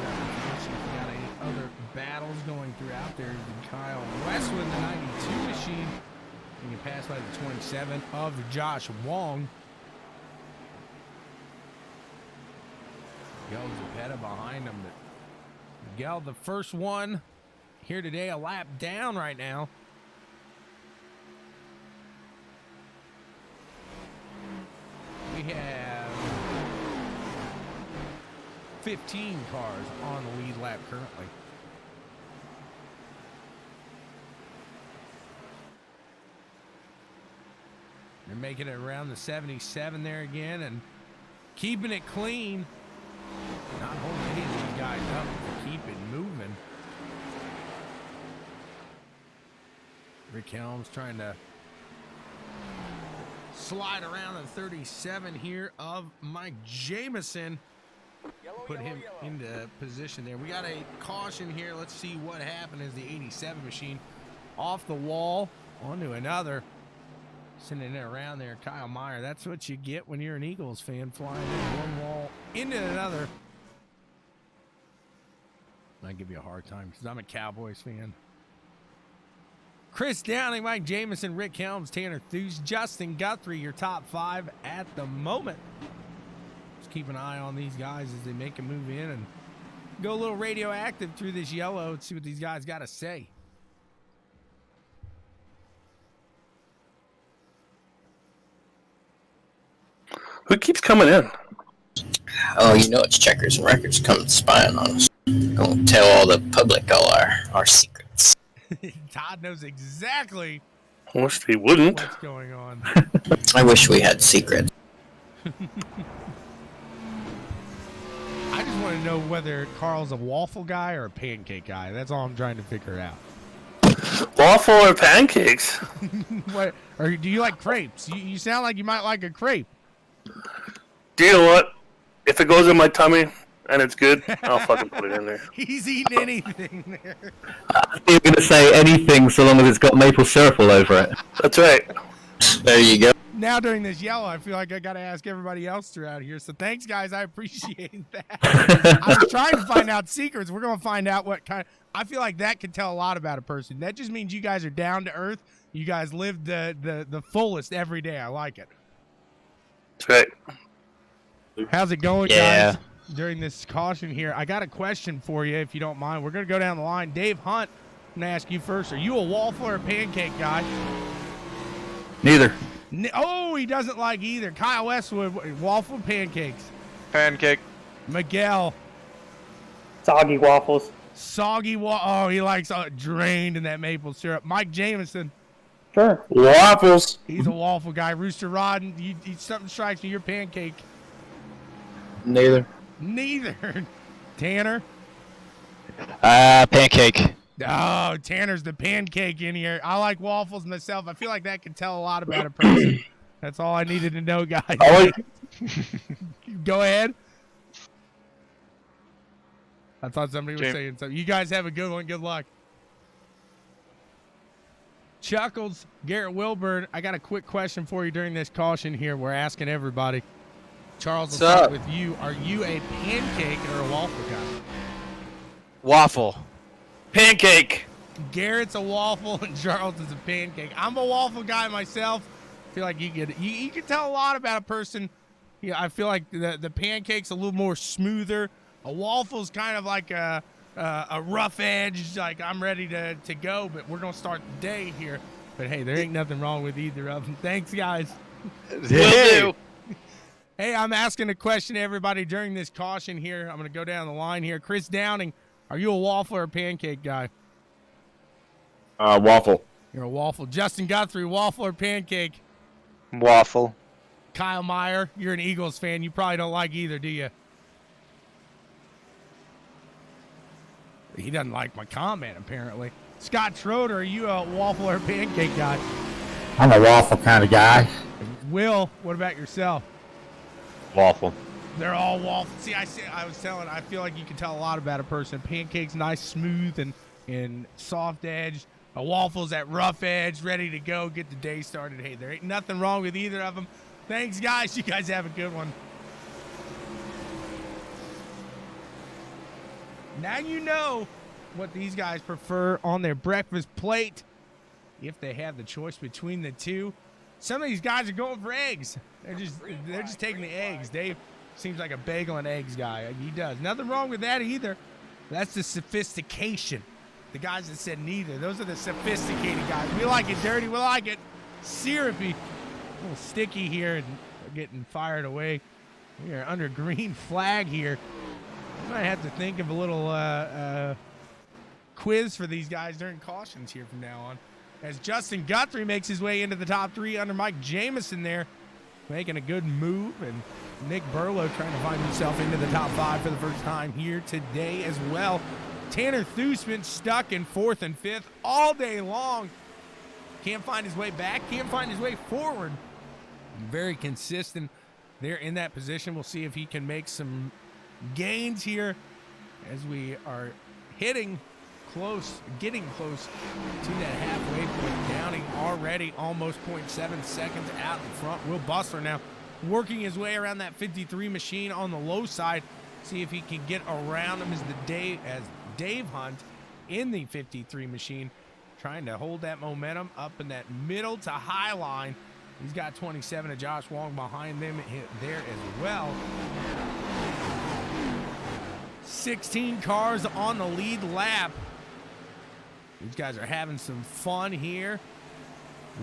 Got any other battles going throughout there. Kyle Westwood, the 92 machine, being passed by the 27 of Josh Wong. Miguel Zepeda behind him. But Miguel, the first one here today, a lap down right now. We have 15 cars on the lead lap currently. They're making it around the 77 there again and keeping it clean. Not holding any of these guys up to keep it moving. Rick Helms trying to slide around the 37 here of Mike Jameson. Put him into position there. We got a caution here. Let's see what happened as the 87 machine off the wall onto another. Sending it around there, Kyle Meyer. That's what you get when you're an Eagles fan, flying in one wall into another. I give you a hard time because I'm a Cowboys fan. Chris Downing, Mike Jamison, Rick Helms, Tanner Theus, Justin Guthrie, your top 5 at the moment. Just keep an eye on these guys as they make a move in and go a little radioactive through this yellow and see what these guys got to say. Who keeps coming in? Oh, you know it's Checkers and Records coming spying on us. Gonna tell all the public all our secrets. Todd knows exactly Wish he wouldn't. what's going on. I wish we had secrets. I just want to know whether Carl's a waffle guy or a pancake guy. That's all I'm trying to figure out. Waffle or pancakes? What? Or do you like crepes? You sound like you might like a crepe. Do you know what? If it goes in my tummy and it's good, I'll fucking put it in there. He's eating anything there. You're going to say anything so long as it's got maple syrup all over it. That's right. There you go. Now during this yellow, I feel like I got to ask everybody else throughout here. So thanks, guys. I appreciate that. I was trying to find out secrets. We're going to find out what kind. I feel like that can tell a lot about a person. That just means you guys are down to earth. You guys live the fullest every day. I like it. That's right. How's it going, Yeah. guys? During this caution here, I got a question for you, if you don't mind. We're going to go down the line. Dave Hunt, I'm going to ask you first. Are you a waffle or a pancake guy? Neither. Oh, he doesn't like either. Kyle Westwood, waffle, pancakes. Pancake. Miguel, Soggy waffles. soggy Oh, he likes drained in that maple syrup. Mike Jamison, Sure. Waffles. he's a waffle guy. Rooster Rod, something strikes me. You're pancake. Neither. Neither. Tanner. Pancake. Oh, Tanner's the pancake in here. I like waffles myself. I feel like that can tell a lot about a person. That's all I needed to know, guys. Go ahead. I thought somebody was saying something. You guys have a good one. Good luck. Chuckles, Garrett Wilburn, I got a quick question for you during this caution here. We're asking everybody. Charles, What's we'll start up? with you. Are you a pancake or a waffle guy? Waffle. Pancake. Garrett's a waffle and Charles is a pancake. I'm a waffle guy myself. I feel like you can tell a lot about a person. Yeah, I feel like the pancake's a little more smoother. A waffle's kind of like a rough edge, like I'm ready to go, but we're gonna start the day here. But hey, there ain't nothing wrong with either of them. Thanks, guys. Will do. Hey, I'm asking a question to everybody during this caution here. I'm gonna go down the line here. Chris Downing, are you a waffle or a pancake guy? Waffle. You're a waffle. Justin Guthrie, waffle or pancake? Waffle. Kyle Meyer, you're an Eagles fan. You probably don't like either, do you? He doesn't like my comment, apparently. Scott Schroeder, are you a waffle or a pancake guy? I'm a waffle kind of guy. Will, what about yourself? Waffle. They're all waffles. See, I feel like you can tell a lot about a person. Pancakes, nice, smooth, and soft edge. A waffle's that rough edge, ready to go, get the day started. Hey, there ain't nothing wrong with either of them. Thanks, guys. You guys have a good one. Now you know what these guys prefer on their breakfast plate, if they have the choice between the two. Some of these guys are going for eggs. They're just taking the eggs. Dave seems like a bagel and eggs guy. He does. Nothing wrong with that either. That's the sophistication. The guys that said neither, those are the sophisticated guys. We like it dirty. We like it syrupy. A little sticky here, and they're getting fired away. We are under green flag here. I might have to think of a little quiz for these guys during cautions here from now on. As Justin Guthrie makes his way into the top 3 under Mike Jamison there, making a good move. And Nick Burlow trying to find himself into the top 5 for the first time here today as well. Tanner Thusman stuck in 4th and 5th all day long. Can't find his way back, can't find his way forward. Very consistent there in that position. We'll see if he can make some gains here as we are getting close to that halfway point. Downing already almost 0.7 seconds out in front. Will Bustler now working his way around that 53 machine on the low side. See if he can get around him as Dave Hunt in the 53 machine trying to hold that momentum up in that middle to high line. He's got 27 of Josh Wong behind them there as well. 16 cars on the lead lap. These guys are having some fun here.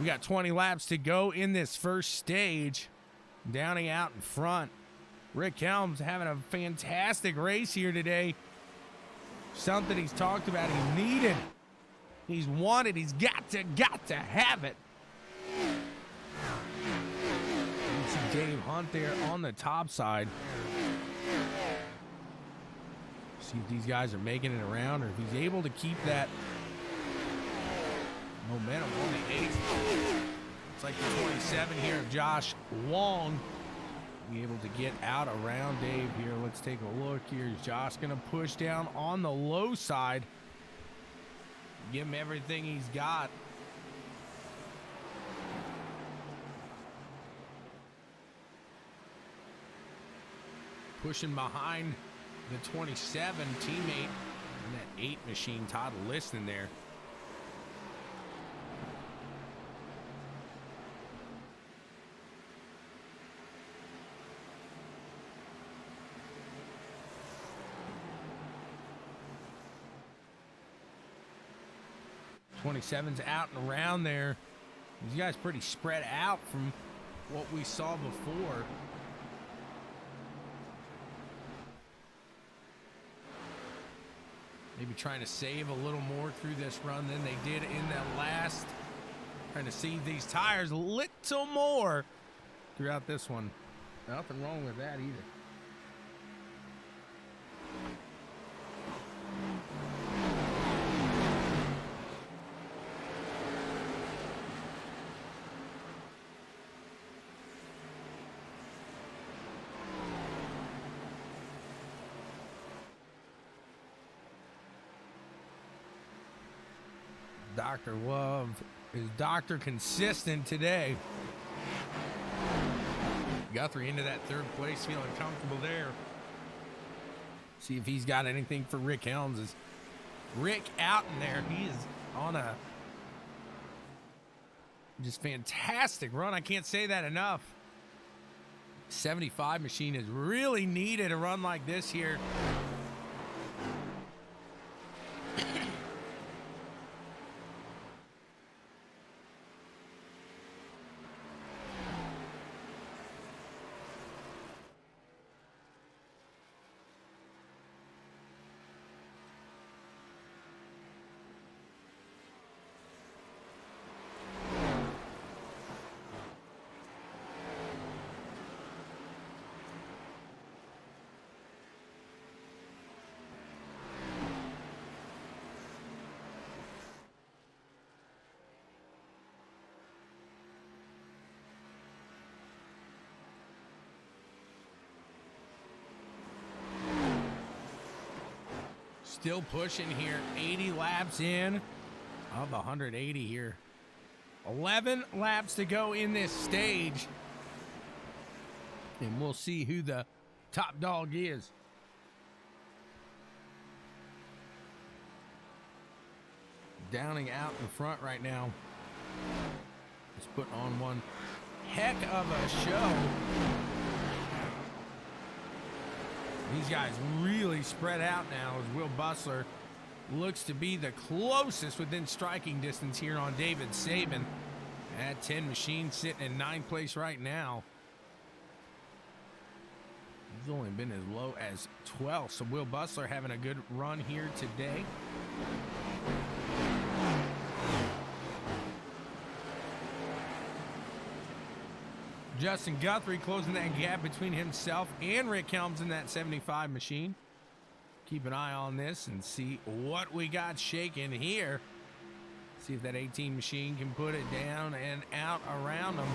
We got 20 laps to go in this first stage. Downing out in front. Rick Helms having a fantastic race here today. Something he's talked about, he needed. He's wanted, he's got to have it. You see Dave Hunt there on the top side. See if these guys are making it around or if he's able to keep that momentum on the 8th. It's like the 27 here of Josh Wong. Be able to get out around Dave here. Let's take a look here. Is Josh going to push down on the low side? Give him everything he's got. Pushing behind the 27 teammate and that 8 machine, Todd Liston there. '27's out and around there. These guys pretty spread out from what we saw before. Maybe trying to save a little more through this run than they did in that last. Trying to see these tires a little more throughout this one. Nothing wrong with that either. Dr. Love is Dr. Consistent today. Guthrie into that 3rd place, feeling comfortable there. See if he's got anything for Rick Helms. Is Rick out in there? He is on a just fantastic run. I can't say that enough. 75 machine is really needed a run like this here. Still pushing here, 80 laps in of 180 here. 11 laps to go in this stage. And we'll see who the top dog is. Downing out in front right now. Just putting on one heck of a show. These guys really spread out now as Will Bustler looks to be the closest within striking distance here on David Saban. At 10 machine sitting in 9th place right now. He's only been as low as 12th. So Will Bustler having a good run here today. Justin Guthrie closing that gap between himself and Rick Helms in that 75 machine. Keep an eye on this and see what we got shaking here. See if that 18 machine can put it down and out around them.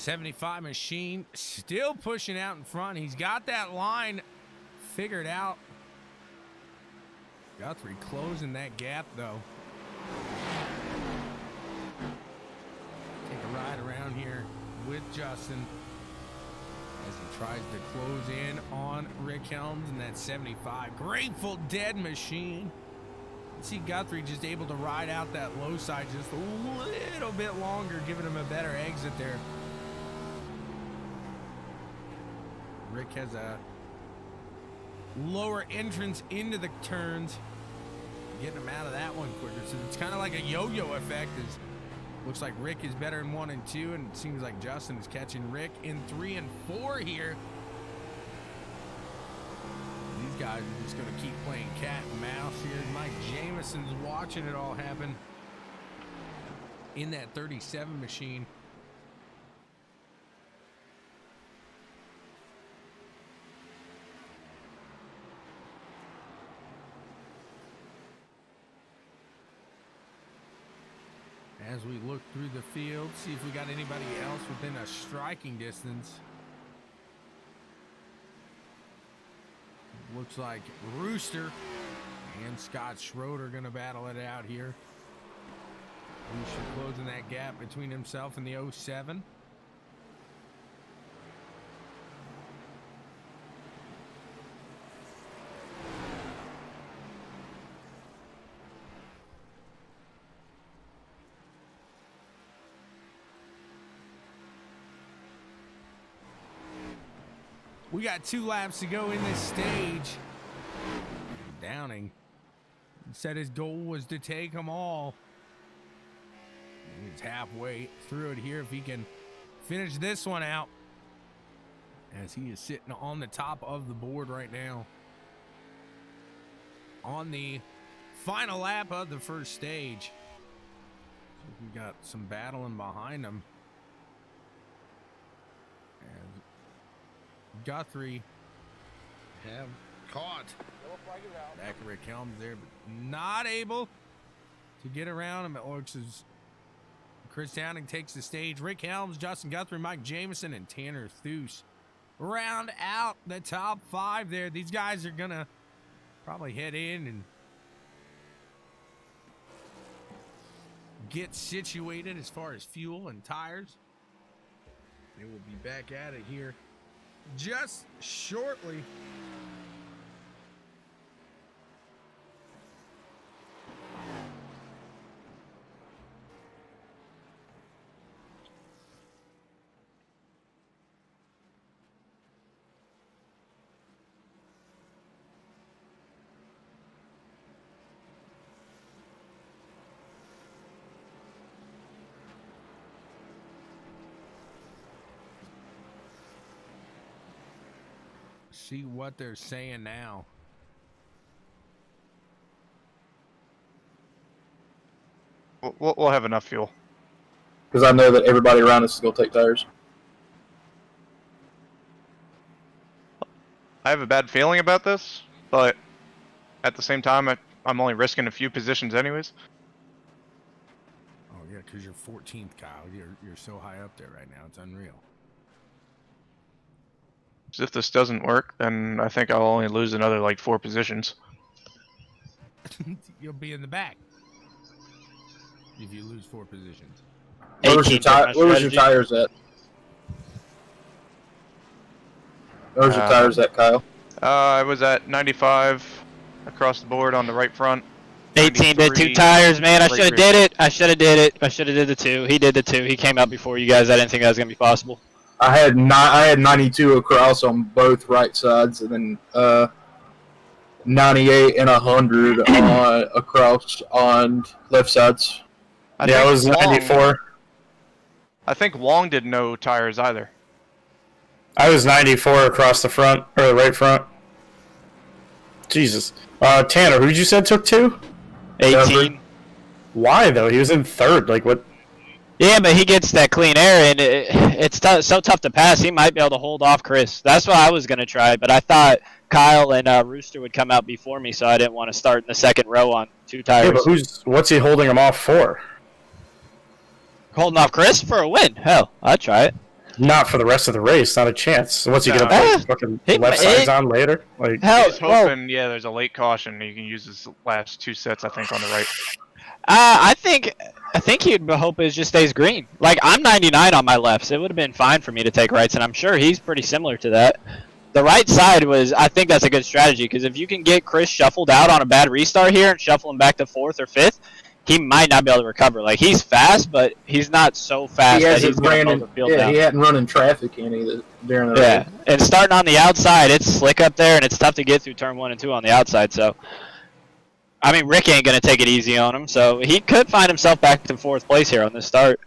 75 machine still pushing out in front. He's got that line figured out. Guthrie closing that gap, though. Take a ride around here with Justin as he tries to close in on Rick Helms in that 75. Grateful Dead machine. See Guthrie just able to ride out that low side just a little bit longer, giving him a better exit there. Rick has a lower entrance into the turns, getting him out of that one quicker. So it's kind of like a yo-yo effect. Looks like Rick is better in 1 and 2, and it seems like Justin is catching Rick in 3 and 4 here. These guys are just going to keep playing cat and mouse here. Mike Jameson's watching it all happen in that 37 machine. As we look through the field, see if we got anybody else within a striking distance. Looks like Rooster and Scott Schroeder going to battle it out here. Rooster closing that gap between himself and the 07. We got 2 laps to go in this stage. Downing said his goal was to take them all. He's halfway through it here if he can finish this one out, as he is sitting on the top of the board right now on the final lap of the first stage. So we got some battling behind him. Guthrie have caught back of Rick Helms there, but not able to get around him. It looks as Chris Downing takes the stage. Rick Helms, Justin Guthrie, Mike Jameson, and Tanner Thues round out the top 5 there. These guys are gonna probably head in and get situated as far as fuel and tires. They will be back at it here just shortly. See what they're saying now. We'll have enough fuel. Because I know that everybody around us is going to take tires. I have a bad feeling about this, but at the same time, I'm only risking a few positions anyways. Oh yeah, because you're 14th, Kyle. You're so high up there right now. It's unreal. So if this doesn't work, then I think I'll only lose another like 4 positions. You'll be in the back if you lose 4 positions. Where was your tires at? Where was your tires at, Kyle? I was at 95 across the board on the right front. 18 did 2 tires, man. I should have did it. I should have did the 2. He did the 2. He came out before you guys. I didn't think that was gonna be possible. I had 92 across on both right sides, and then 98 and 100 across on left sides. I was 94. I think Wong did no tires either. I was 94 across the front, or the right front. Jesus. Tanner, who'd you said took 2? 18. Why, though? He was in 3rd. Like, what? Yeah, but he gets that clean air, and it's so tough to pass. He might be able to hold off Chris. That's what I was going to try, but I thought Kyle and Rooster would come out before me, so I didn't want to start in the 2nd row on 2 tires. Yeah, but what's he holding him off for? Holding off Chris for a win? Hell, I'd try it. Not for the rest of the race, not a chance. So what's he gonna put fucking left sides on later? Like, He's hoping, yeah, there's a late caution. You can use his last 2 sets, I think, on the right. I think he'd hope it just stays green. Like, I'm 99 on my lefts. It would have been fine for me to take rights, and I'm sure he's pretty similar to that. The right side I think that's a good strategy, because if you can get Chris shuffled out on a bad restart here and shuffle him back to 4th or 5th, he might not be able to recover. Like, he's fast, but he's not so fast that he's going to hold the field down. He hadn't run in traffic any during the race. And starting on the outside, it's slick up there, and it's tough to get through turn 1 and 2 on the outside. So, I mean, Rick ain't going to take it easy on him, so he could find himself back to 4th place here on this start.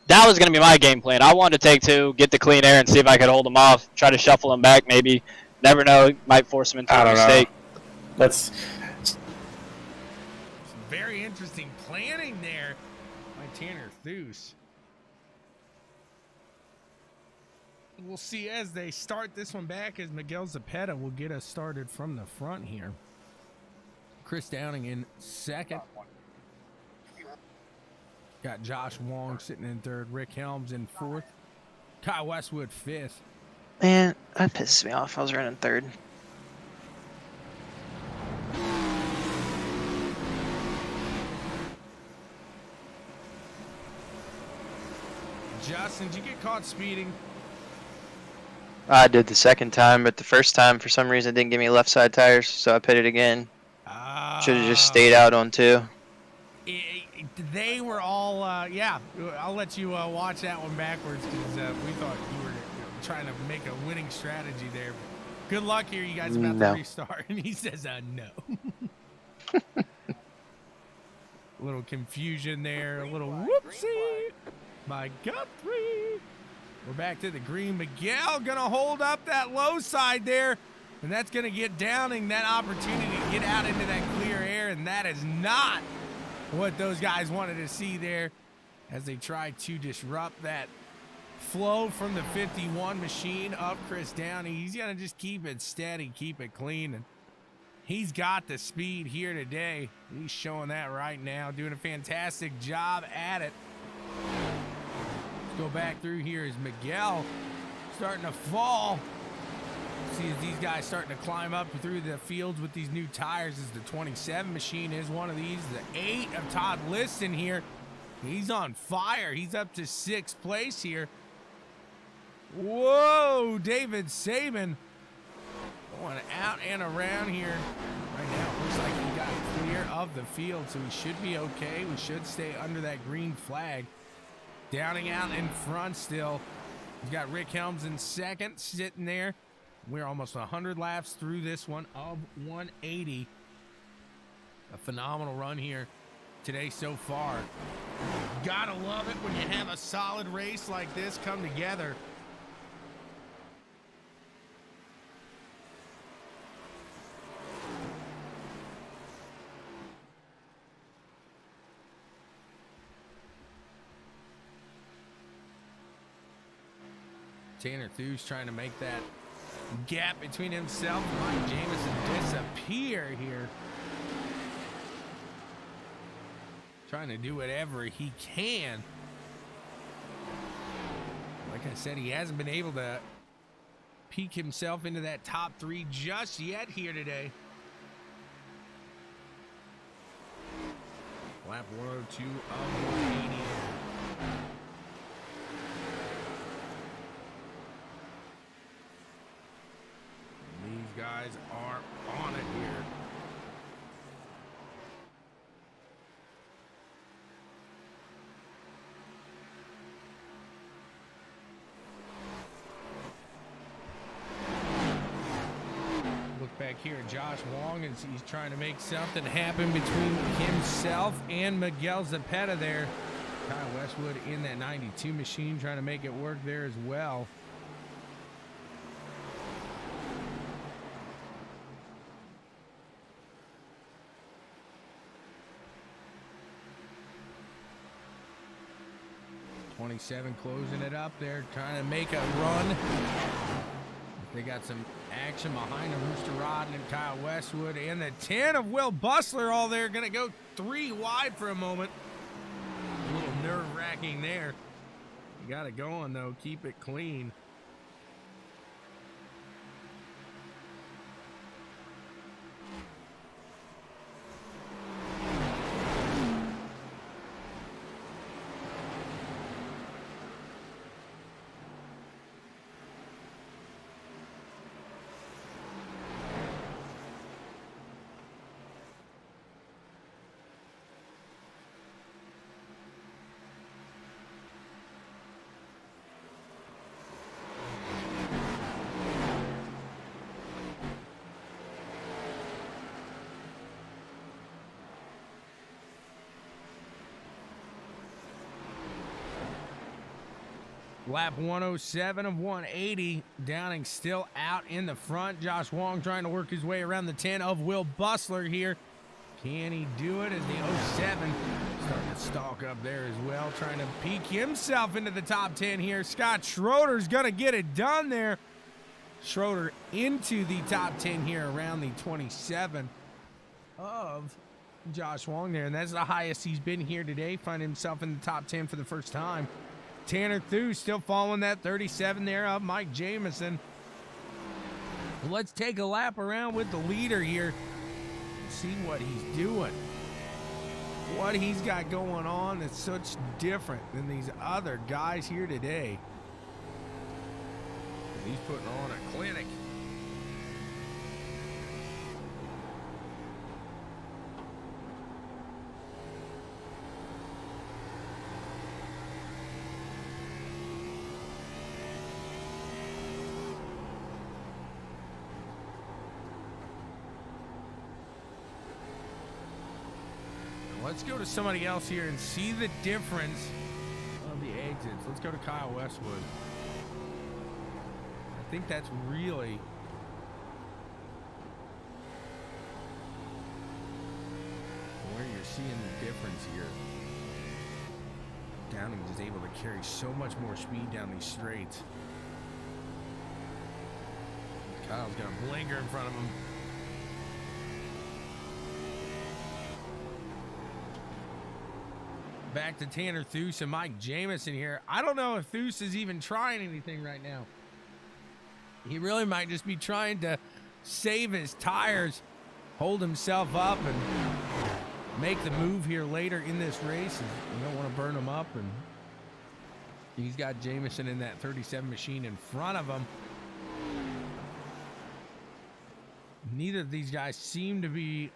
That was going to be my game plan. I wanted to take 2, get the clean air, and see if I could hold him off, try to shuffle him back maybe. Never know, might force him into a mistake. That's very interesting planning there by Tanner Theus. We'll see as they start this one back, as Miguel Zepeda will get us started from the front here. Chris Downing in 2nd. Got Josh Wong sitting in 3rd. Rick Helms in 4th. Kyle Westwood 5th. Man, that pisses me off. I was running 3rd. Justin, did you get caught speeding? I did the 2nd time, but the 1st time, for some reason, it didn't give me left side tires, so I pitted again. Should have just stayed out on 2. They were all, yeah, I'll let you watch that one backwards, because we thought you were trying to make a winning strategy there. Good luck here, you guys about to restart. And he says, no. A little confusion there, a little whoopsie by Guthrie. We're back to the green. Miguel gonna hold up that low side there, and that's gonna get Downing that opportunity to get out into that clear air, and that is not what those guys wanted to see there as they try to disrupt that flow from the 51 machine of Chris Downing. He's gonna just keep it steady, keep it clean, and he's got the speed here today. He's showing that right now, doing a fantastic job at it. Let's go back through here as Miguel starting to fall. See as these guys starting to climb up through the fields with these new tires, as the 27 machine is one of these. The 8 of Todd Liston here. He's on fire. He's up to 6th place here. Whoa, David Saban going out and around here. Right now, it looks like he got clear of the field, so we should be okay. We should stay under that green flag. Downing out in front still. He's got Rick Helms in 2nd, sitting there. We're almost 100 laps through this one of 180. A phenomenal run here today so far. Gotta love it when you have a solid race like this come together. Tanner Theus trying to make that gap between himself and Mike Jamison disappear here. Trying to do whatever he can. Like I said, he hasn't been able to peak himself into that top 3 just yet here today. Lap 102 of 180. These guys are on it here. Look back here at Josh Wong, and he's trying to make something happen between himself and Miguel Zepeda there. Kyle Westwood in that 92 machine trying to make it work there as well. .27 closing it up there, trying to make a run. They got some action behind them. Rooster Rodden and Kyle Westwood, and the 10 of Will Bustler all there. Going to go 3 wide for a moment. A little nerve-wracking there. You got it going, though. Keep it clean. Lap 107 of 180. Downing still out in the front. Josh Wong trying to work his way around the 10 of Will Bustler here. Can he do it as the 07 starting to stalk up there as well, trying to peek himself into the top 10 here. Scott Schroeder's going to get it done there. Schroeder into the top 10 here around the 27 of Josh Wong there, and that's the highest he's been here today, finding himself in the top 10 for the first time. Tanner Thu still following that 37 there of Mike Jamison. Let's take a lap around with the leader here. See what he's doing. What he's got going on that's such different than these other guys here today. He's putting on a clinic. Let's go to somebody else here and see the difference of the exits. Let's go to Kyle Westwood. I think that's really where you're seeing the difference here. Downing is able to carry so much more speed down these straights. Kyle's got a blinker in front of him. Back to Tanner Thues and Mike Jamison here. I don't know if Thues is even trying anything right now. He really might just be trying to save his tires, hold himself up, and make the move here later in this race. You don't want to burn him up, and he's got Jamison in that 37 machine in front of him. Neither of these guys seem to be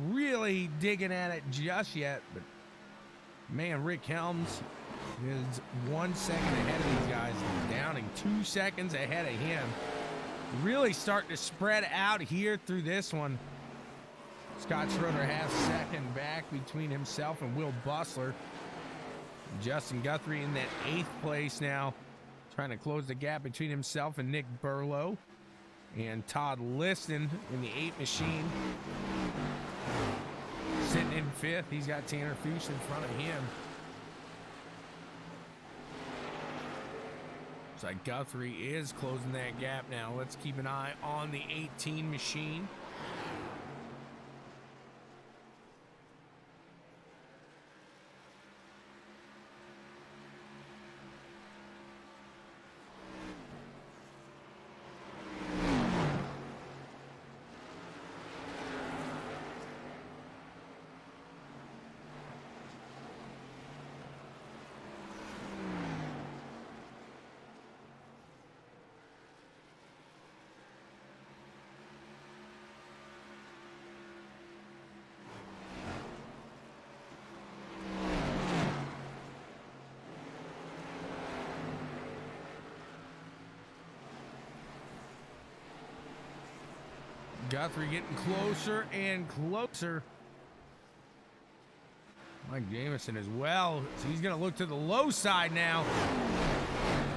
really digging at it just yet, but man, Rick Helms is 1 second ahead of these guys. Downing 2 seconds ahead of him. Really starting to spread out here through this one. Scott Schroeder half second back between himself and Will Bustler. Justin Guthrie in that 8th place now, trying to close the gap between himself and Nick Burlow. And Todd Liston in the 8 machine, sitting in 5th. He's got Tanner Thues in front of him. Looks like Guthrie is closing that gap now. Let's keep an eye on the 18 machine. Guthrie getting closer and closer. Mike Jamison as well. So he's going to look to the low side now.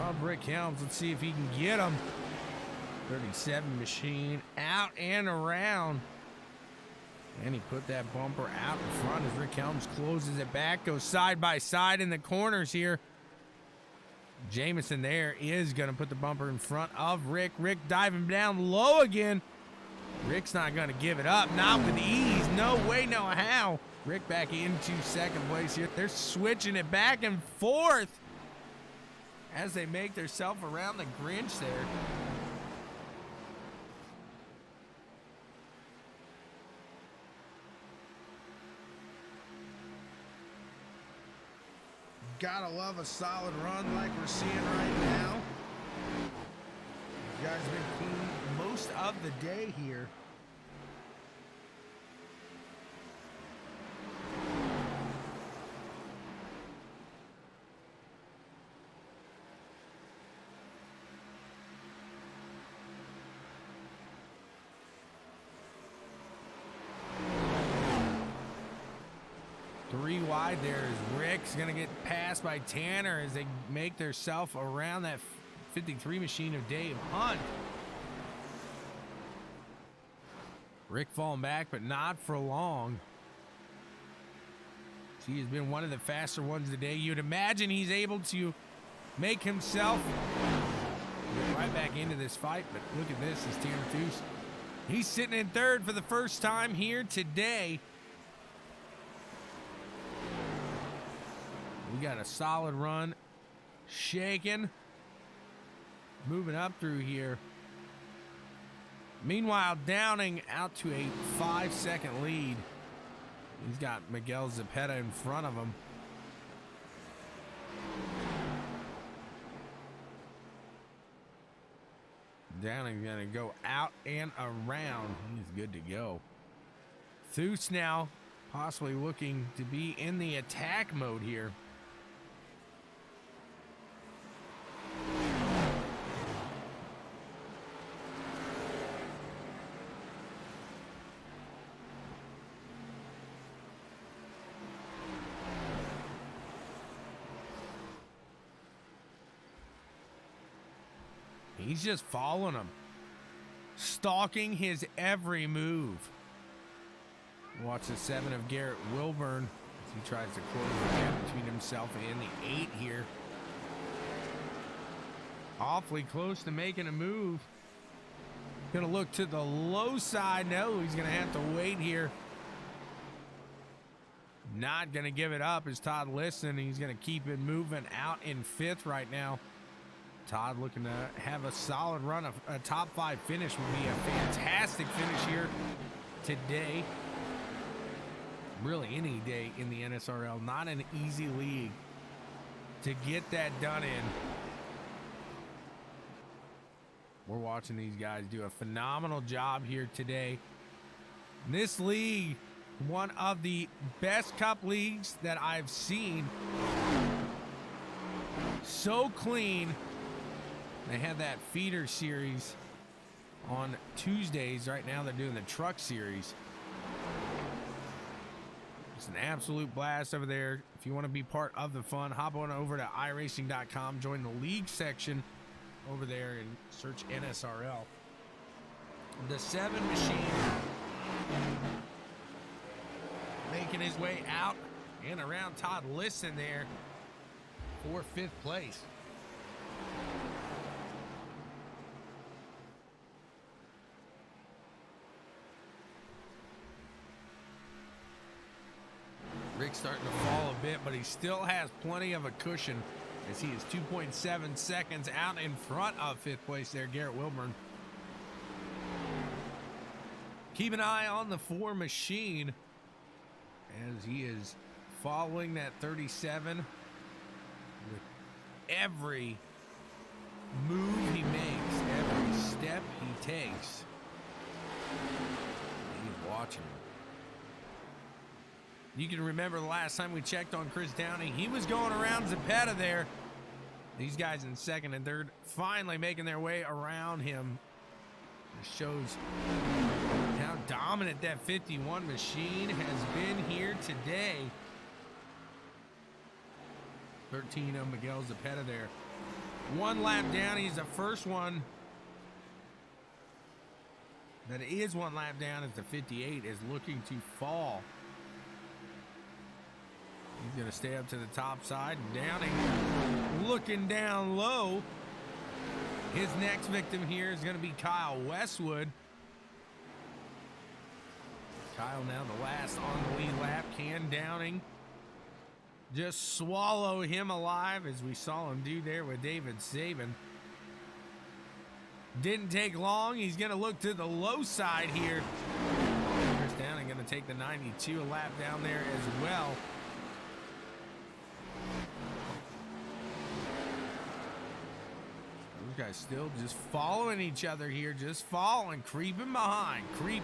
Oh, Rick Helms. Let's see if he can get him. 37 machine out and around. And he put that bumper out in front as Rick Helms closes it back. Goes side by side in the corners here. Jamison there is going to put the bumper in front of Rick. Rick diving down low again. Rick's not going to give it up. Not with ease. No way, no how. Rick back into 2nd place here. They're switching it back and forth. as they make themselves around the Grinch there. Gotta love a solid run like we're seeing right now. You guys have been clean most of the day here. Three wide there as Rick's gonna get passed by Tanner as they make themselves around that 53 machine of Dave Hunt. Rick falling back, but not for long. He has been one of the faster ones today. You'd imagine he's able to make himself get right back into this fight, but look at this, as Tanner Thues. He's sitting in third for the first time here today. We got a solid run, shaking, moving up through here. Meanwhile, Downing out to a 5-second lead. He's got Miguel Zepeda in front of him. Downing's gonna go out and around. He's good to go. Thues now possibly looking to be in the attack mode here. He's just following him, stalking his every move. Watch the 7 of Garrett Wilburn as he tries to close the gap between himself and the 8 here. Awfully close to making a move. Gonna look to the low side. No, he's gonna have to wait here. Not gonna give it up as Todd Liston. He's gonna keep it moving out in 5th right now. Todd looking to have a solid run. A top 5 finish would be a fantastic finish here today. Really any day in the NSRL. Not an easy league to get that done in. We're watching these guys do a phenomenal job here today. This league, one of the best cup leagues that I've seen. So clean. They had that feeder series on Tuesdays. Right now they're doing the truck series. It's an absolute blast over there. If you want to be part of the fun, hop on over to iRacing.com, join the league section over there and search NSRL. The 7 machine making his way out and around Todd Liston there for 5th place. Rick's starting to fall a bit, but he still has plenty of a cushion as he is 2.7 seconds out in front of 5th place there, Garrett Wilburn. Keep an eye on the 4 machine as he is following that 37 with every move he makes, every step he takes. He's watching him. You can remember the last time we checked on Chris Downing, he was going around Zepeda there. These guys in 2nd and 3rd finally making their way around him. It shows how dominant that 51 machine has been here today. 13 of Miguel Zepeda there. 1 lap down. He's the first one that is 1 lap down as the 58 is looking to fall. He's going to stay up to the top side. Downing looking down low. His next victim here is going to be Kyle Westwood. Kyle now the last on the lead lap. Can Downing just swallow him alive, as we saw him do there with David Saban. Didn't take long. He's going to look to the low side here. Chris Downing going to take the 92 a lap down there as well. Those guys still just following each other here, just following, creeping behind, creeping.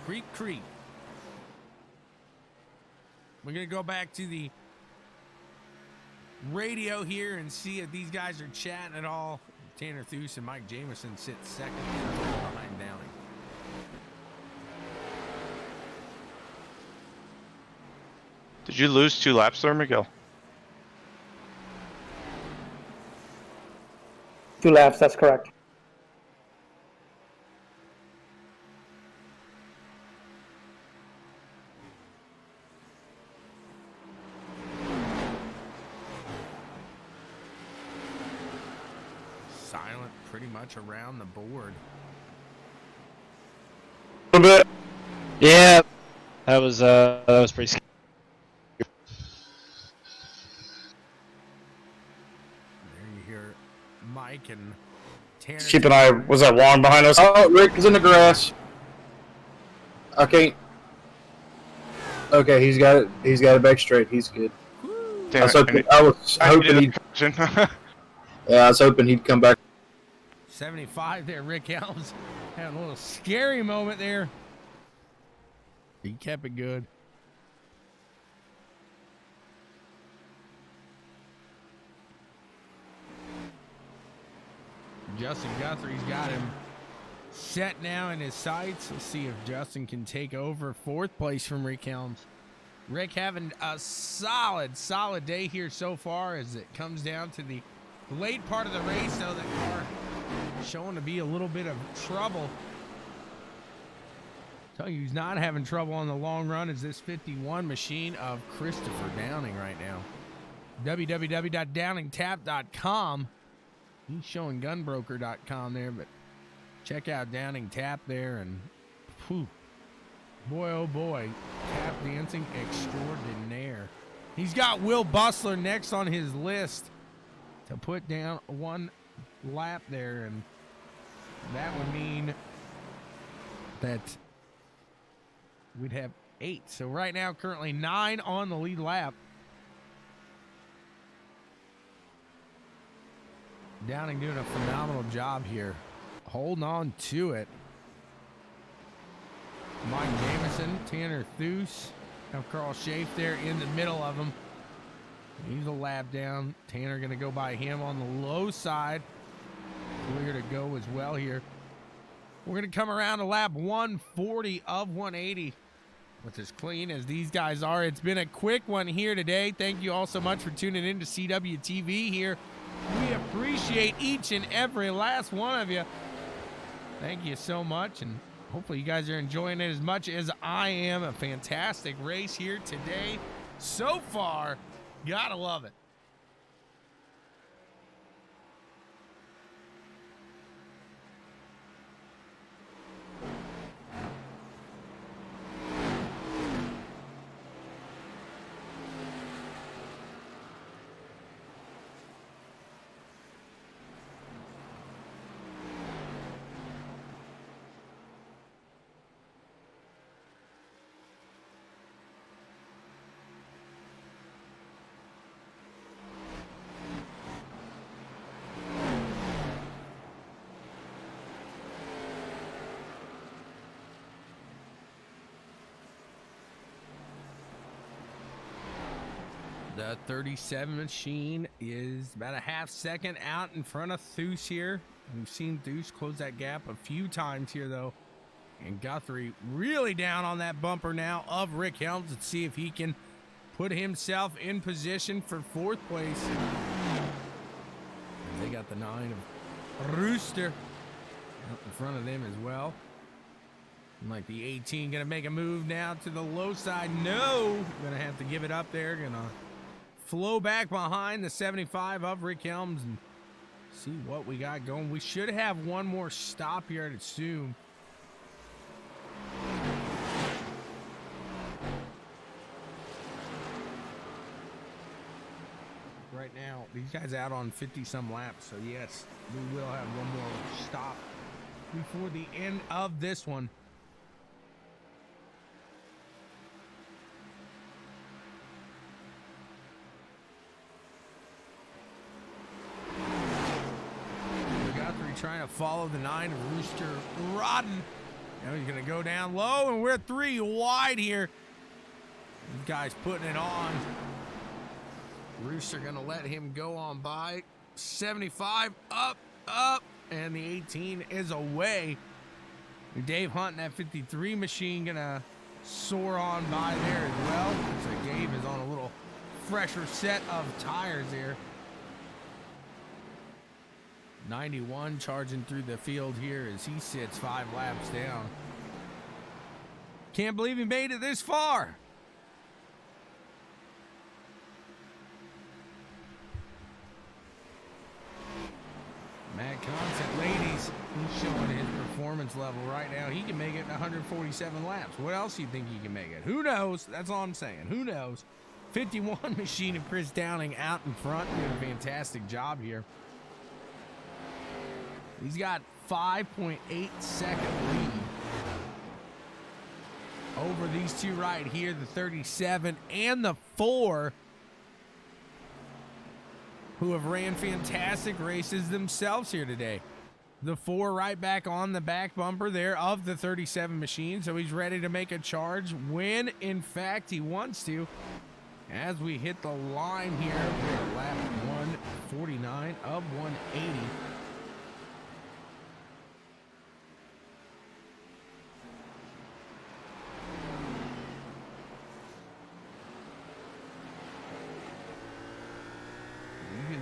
Creep, creep. We're going to go back to the radio here and see if these guys are chatting at all. Tanner Thuse and Mike Jameson sit second behind Downing. Did you lose 2 laps there, Miguel? 2 laps, that's correct. Silent pretty much around the board. A little bit. Yeah, that was pretty scary. There you hear Mike and Tanner. Keep an eye. Was that Juan behind us? Oh, Rick is in the grass. Okay. Okay, he's got it. He's got it back straight. He's good. I was hoping he'd. Yeah, I was hoping he'd come back. 75 there, Rick Helms had a little scary moment there. He kept it good. Justin Guthrie's got him set now in his sights. Let's see if Justin can take over 4th place from Rick Helms. Rick having a solid day here so far as it comes down to the late part of the race, though. The car showing to be a little bit of trouble. Tell you who's not having trouble on the long run is this 51 machine of Christopher Downing right now. www.downingtap.com. He's showing gunbroker.com there, but check out Downing Tap there, and whew, boy, oh boy, tap dancing extraordinaire. He's got Will Bustler next on his list to put down 1 lap there, and that would mean that we'd have 8. So right now, currently 9 on the lead lap. Downing doing a phenomenal job here. Holding on to it. Mike Jameson, Tanner Thuse, now Carl Schaaf there in the middle of them. He's a lap down. Tanner going to go by him on the low side. Clear to go as well here. We're going to come around to lap 140 of 180. With as clean as these guys are, it's been a quick one here today. Thank you all so much for tuning in to CWTV here. We appreciate each and every last one of you. Thank you so much, and hopefully you guys are enjoying it as much as I am. A fantastic race here today so far. Gotta love it. The 37 machine is about a half second out in front of Thuse here. We've seen Thuse close that gap a few times here, though. And Guthrie really down on that bumper now of Rick Helms. Let's see if he can put himself in position for 4th place. And they got the 9 of Rooster out in front of them as well. And like the 18 going to make a move now to the low side. No, going to have to give it up there. Going to flow back behind the 75 of Rick Helms and see what we got going. We should have one more stop here, I'd assume. right now. These guys out on 50-some laps, so yes, we will have one more stop before the end of this one. Trying to follow the 9 of Rooster Rodden. Now he's going to go down low, and we're 3 wide here. This guy's putting it on. Rooster going to let him go on by. 75, up, and the 18 is away. Dave Hunt in that 53 machine going to soar on by there as well. So Dave is on a little fresher set of tires here. 91 charging through the field here as he sits 5 laps down. Can't believe he made it this far. Matt Constant, ladies, he's showing his performance level right now. He can make it 147 laps. What else do you think he can make it? Who knows? That's all I'm saying. Who knows? 51 machine of Chris Downing out in front, doing a fantastic job here. He's got 5.8 second lead over these two right here, the 37 and the 4, who have ran fantastic races themselves here today. The 4 right back on the back bumper there of the 37 machine, so he's ready to make a charge when, in fact, he wants to. As we hit the line here, we're at lap 149 of 180.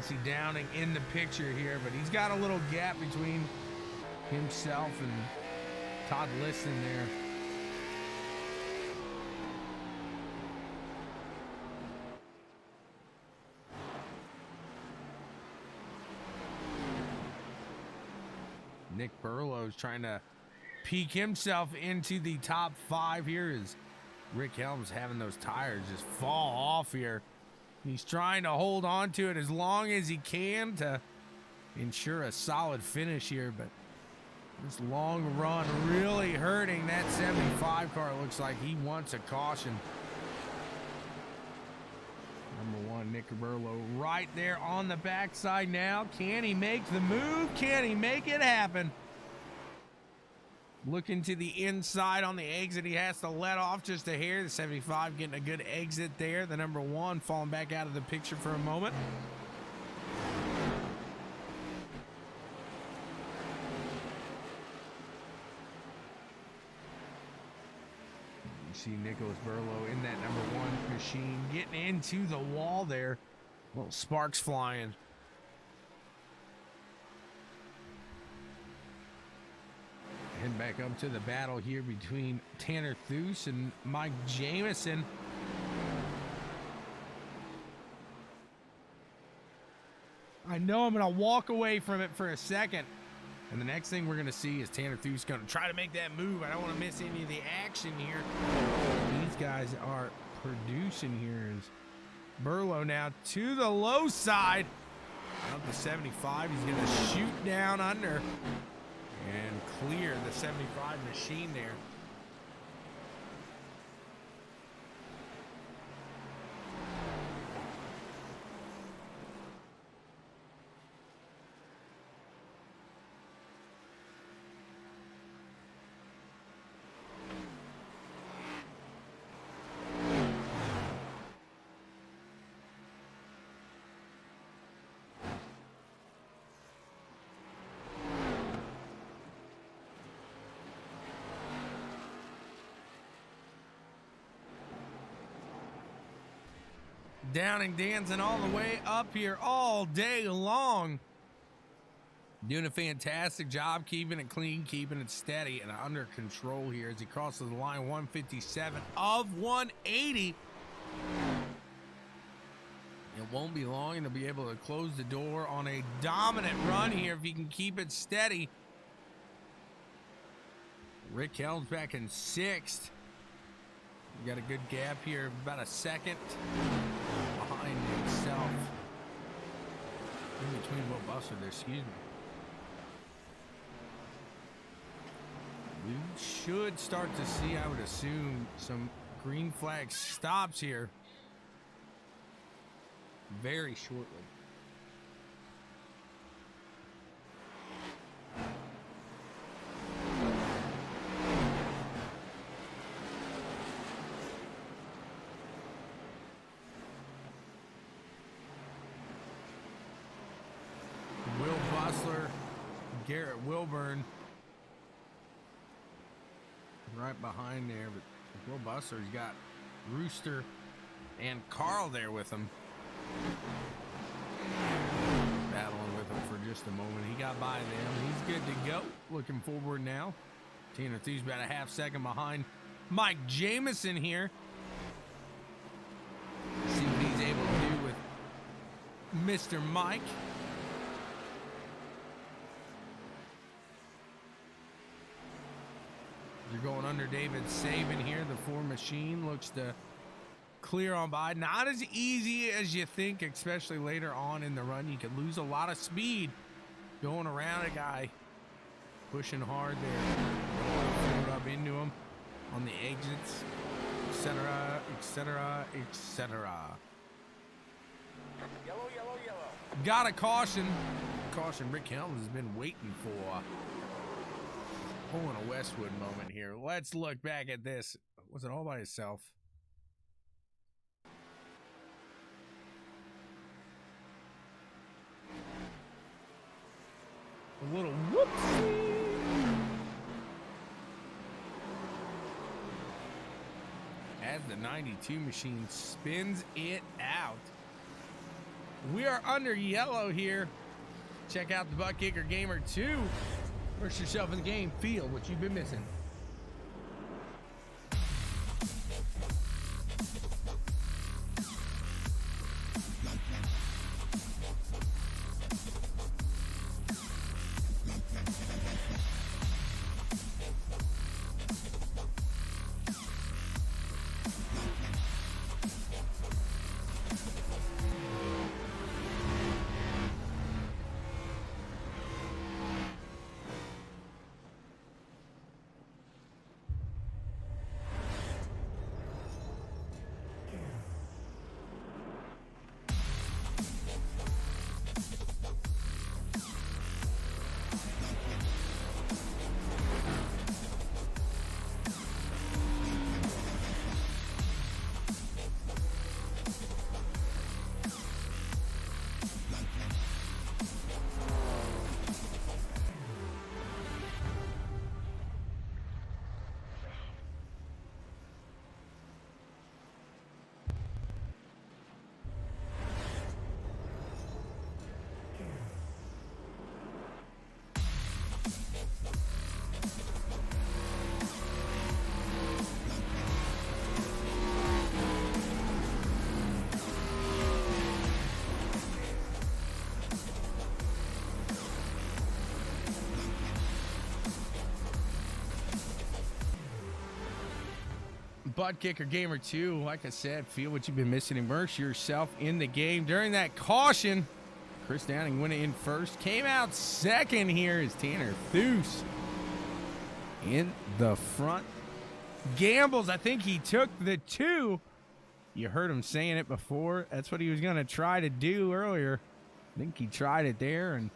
See Downing in the picture here, but he's got a little gap between himself and Todd Liston there. Nick Burlow's trying to peek himself into the top 5 here as Rick Helms having those tires just fall off here. He's trying to hold on to it as long as he can to ensure a solid finish here, but this long run really hurting that 75 car. Looks like he wants a caution. Number 1, Nick Burlow right there on the backside now. Can he make the move? Can he make it happen? Looking to the inside on the exit. He has to let off just a hair. The 75 getting a good exit there. The number 1 falling back out of the picture for a moment. You see Nicholas Burlow in that number 1 machine getting into the wall there. Little sparks flying. Heading back up to the battle here between Tanner Thues and Mike Jamison. I know I'm going to walk away from it for a second. And the next thing we're going to see is Tanner Thues going to try to make that move. I don't want to miss any of the action here. These guys are producing here. As Burlow now to the low side. Up to 75. He's going to shoot down under and clear the 75 machine there. Downing dancing all the way up here all day long. Doing a fantastic job keeping it clean, keeping it steady and under control here as he crosses the line. 157 of 180. It won't be long and he'll be able to close the door on a dominant run here if he can keep it steady. Rick Helms back in 6th. You got a good gap here, about a second behind himself. In between Will Buzzard there, excuse me. We should start to see, I would assume, some green flag stops here very shortly. Will Bosler, Garrett Wilburn right behind there, but Will Buster's got Rooster and Carl there with him. Battling with him for just a moment. He got by them. He's good to go. Looking forward now. Tanner Thieves about a half second behind Mike Jamison here. See what he's able to do with Mr. Mike. You're going under David Saban here. The Ford machine looks to clear on by. Not as easy as you think, especially later on in the run. You could lose a lot of speed going around a guy pushing hard there. Don't want to throw it up into him on the exits, etc., etc., etc. Yellow, yellow, yellow. Got a caution. Caution Rick Helms has been waiting for. Pulling a Westwood moment here. Let's look back at this. Was it all by itself? A little whoopsie. As the 92 machine spins it out. We are under yellow here. Check out the ButtKicker Gamer 2. Immerse yourself in the game. Feel what you've been missing. ButtKicker Gamer 2, like I said, feel what you've been missing. Immerse yourself in the game. During that caution, Chris Downing went in first. Came out second here is Tanner Thieves in the front. Gambles, I think he took the 2. You heard him saying it before. That's what he was going to try to do earlier. I think he tried it there. And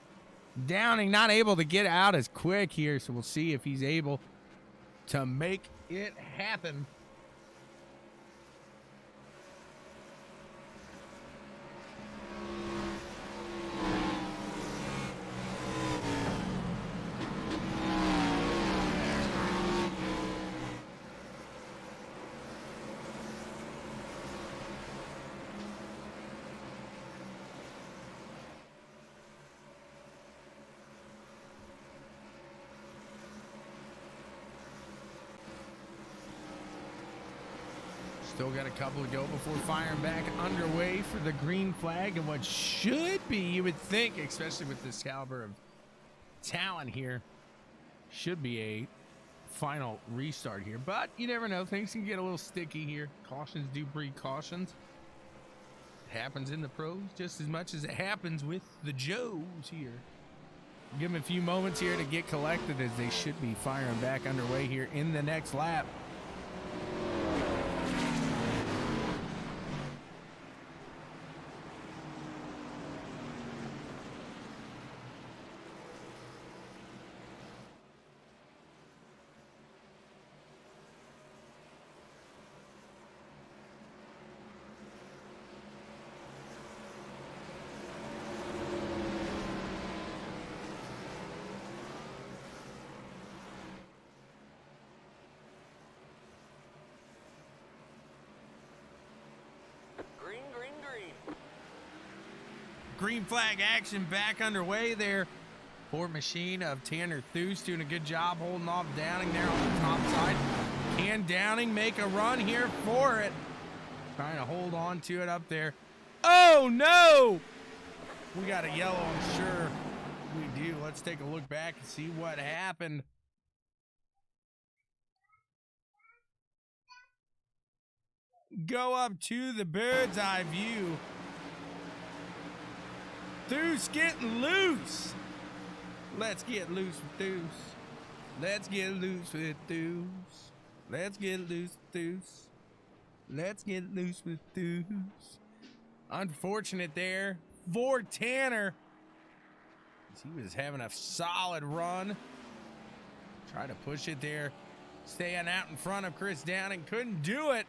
Downing not able to get out as quick here, so we'll see if he's able to make it happen. Still got a couple to go before firing back underway for the green flag and what should be, you would think, especially with this caliber of talent here, should be a final restart here. But you never know. Things can get a little sticky here. Cautions do breed cautions. Happens in the pros just as much as it happens with the Joes here. Give them a few moments here to get collected as they should be firing back underway here in the next lap. Green flag action back underway there. Poor machine of Tanner Thus doing a good job holding off Downing there on the top side. Can Downing make a run here for it? Trying to hold on to it up there. Oh no! We got a yellow, I'm sure we do. Let's take a look back and see what happened. Go up to the bird's eye view. Thus getting loose. Let's get loose with Thus. Let's get loose with Thus. Let's get loose with Thus. Let's get loose with Thus. Unfortunate there for Tanner. He was having a solid run. Try to push it there. Staying out in front of Chris Downing. Couldn't do it.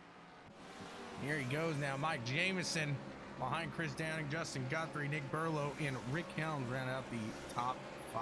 Here he goes now. Mike Jamison behind Chris Downing, Justin Guthrie, Nick Burlow, and Rick Helms round out the top 5.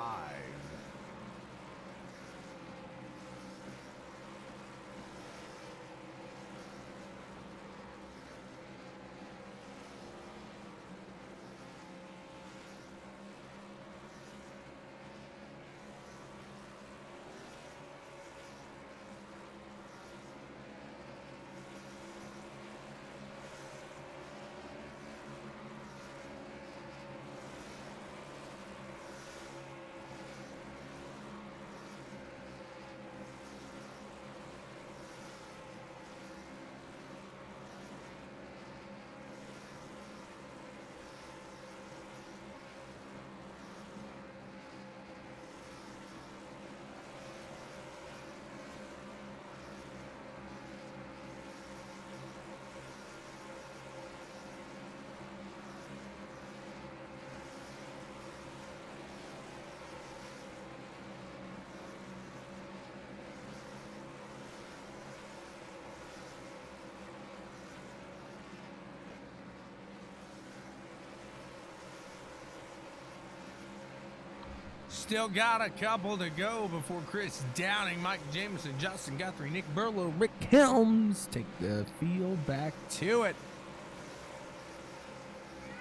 Still got a couple to go before Chris Downing, Mike Jamison, Justin Guthrie, Nick Burlow, Rick Helms take the field back to it.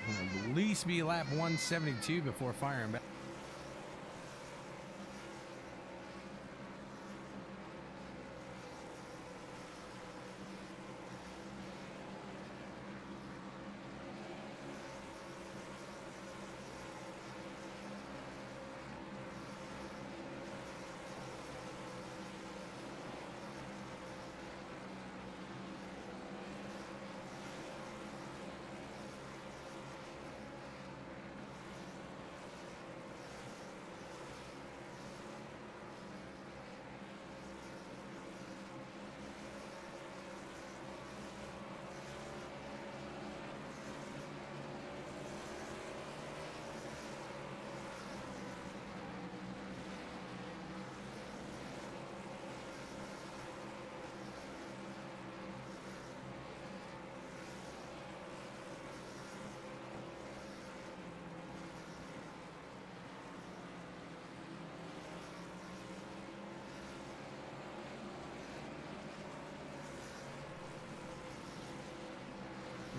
Will at least be lap 172 before firing back.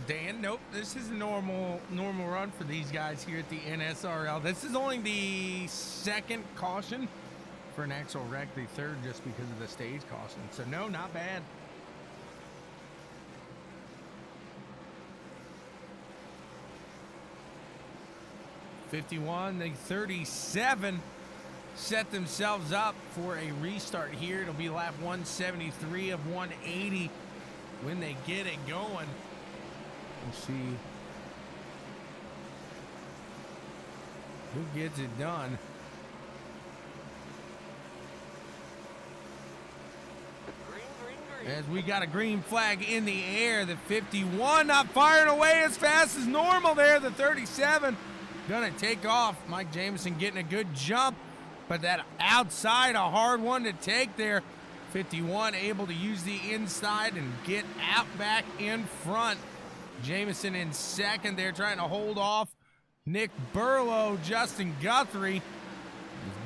Dan, nope, this is a normal run for these guys here at the NSRL. This is only the second caution for an actual wreck, the third just because of the stage caution. So no, not bad. .51, the 37 set themselves up for a restart here. It'll be lap 173 of 180 when they get it going. We'll see Who gets it done? As we got a green flag in the air, the 51 not firing away as fast as normal there. The 37 gonna take off. Mike Jamison getting a good jump, but that outside, a hard one to take there. 51 able to use the inside and get out back in front. Jamison in second there, trying to hold off Nick Burlow. Justin Guthrie.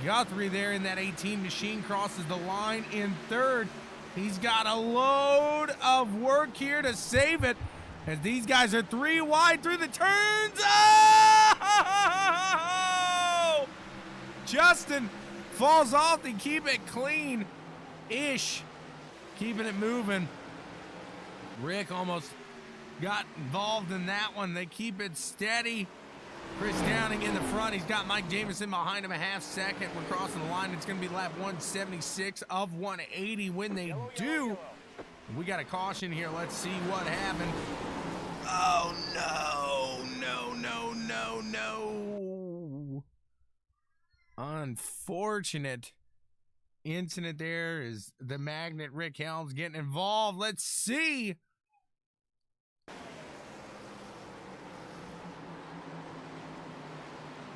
Guthrie there in that 18 machine crosses the line in third. He's got a load of work here to save it as these guys are 3 wide through the turns. Oh! Justin falls off to keep it clean-ish, keeping it moving. Rick almost got involved in that one. They keep it steady. Chris Downing in the front. He's got Mike Jamison behind him a half second. We're crossing the line. It's going to be lap 176 of 180 when they do. We got a caution here. Let's see what happened. Oh, no. Unfortunate incident there is the magnet. Rick Helms getting involved. Let's see.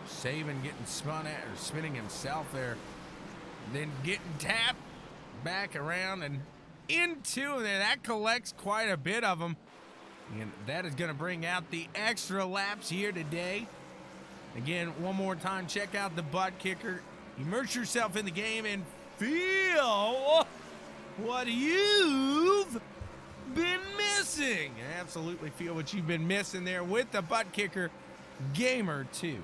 Saban getting spun at, or spinning himself there. Then getting tapped back around and into there. That collects quite a bit of them. And that is going to bring out the extra laps here today. Again, one more time, check out the ButtKicker. Immerse yourself in the game and feel what you've been missing. Absolutely feel what you've been missing there with the ButtKicker Gamer 2.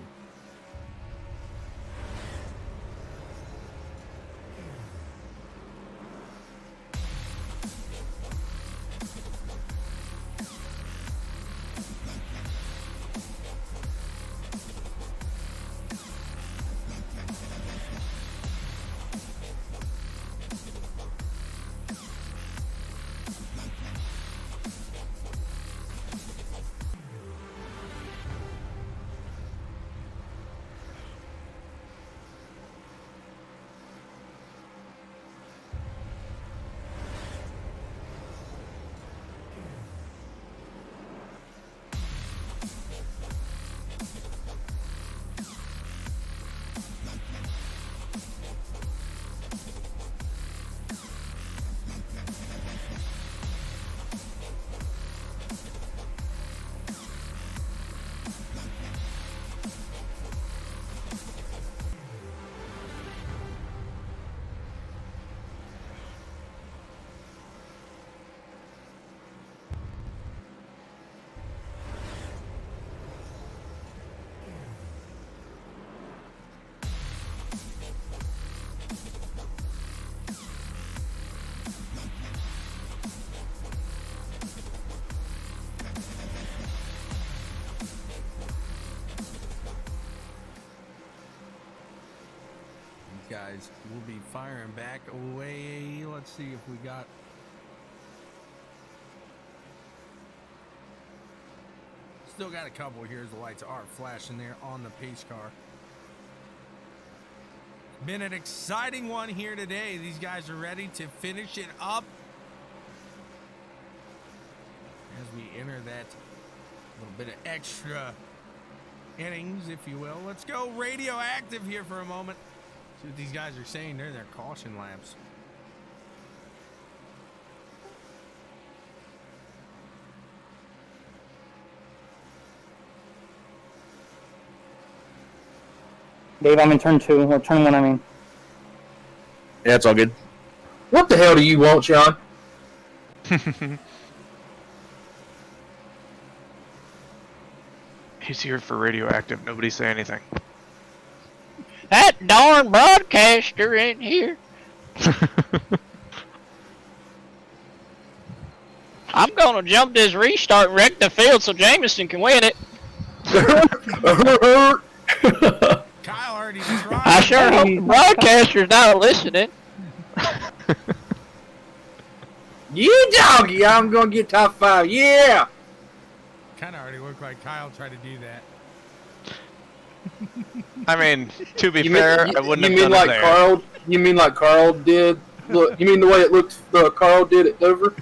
Guys, we'll be firing back away. Let's see if we got still got a couple here as the lights are flashing there on the pace car. Been an exciting one here today. These guys are ready to finish it up as we enter that little bit of extra innings, if you will. Let's go radioactive here for a moment. See what these guys are saying during their caution laps. Dave, I'm in turn 2, or turn 1, I mean. Yeah, it's all good. What the hell do you want, Sean? He's here for radioactive. Nobody say anything. That darn broadcaster in here. I'm gonna jump this restart and wreck the field so Jameson can win it. Kyle already tried. I sure hope the broadcaster's not listening. You doggy, I'm gonna get top 5. Yeah. Kind of already looked like Kyle tried to do that. I mean, to be fair, I wouldn't have done like it there. Carl? You mean like Carl did? Look, you mean the way it looked? Carl did at Dover.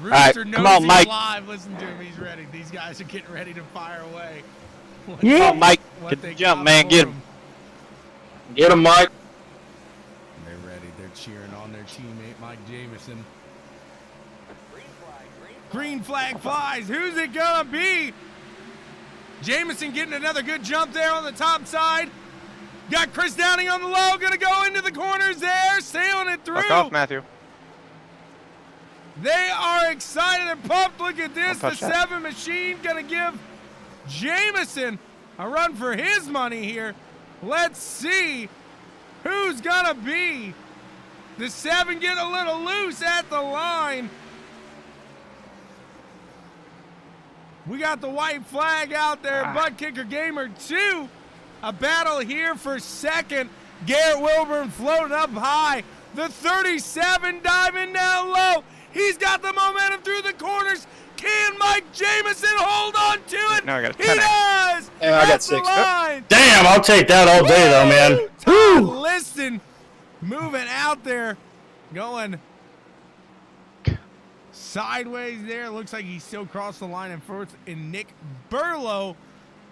Rooster come knows on, he's Mike. live. Listen to him. He's ready. These guys are getting ready to fire away. Yeah, Mike, What get they the jump, got man. for Get him. him. Get him, Mike. They're ready. They're cheering on their teammate, Mike Jamison. Green flag flies. Who's it gonna be? Jamison getting another good jump there on the top side. Got Chris Downing on the low. Gonna go into the corners there. Sailing it through. Fuck off, Matthew. They are excited and pumped. Look at this. The Don't touch that. 7 machine gonna give Jamison a run for his money here. Let's see who's gonna be. The 7 get a little loose at the line. We got the white flag out there. ButtKicker Gamer 2. A battle here for second. Garrett Wilburn floating up high. The 37 diving down low. He's got the momentum through the corners. Can Mike Jamison hold on to it? Now I got a He 10. does. Yeah, I got At the 6. line. Damn, I'll take that all day, though, man. Todd Woo! Liston moving out there, going sideways there. Looks like he still crossed the line in first. And Nick Burlow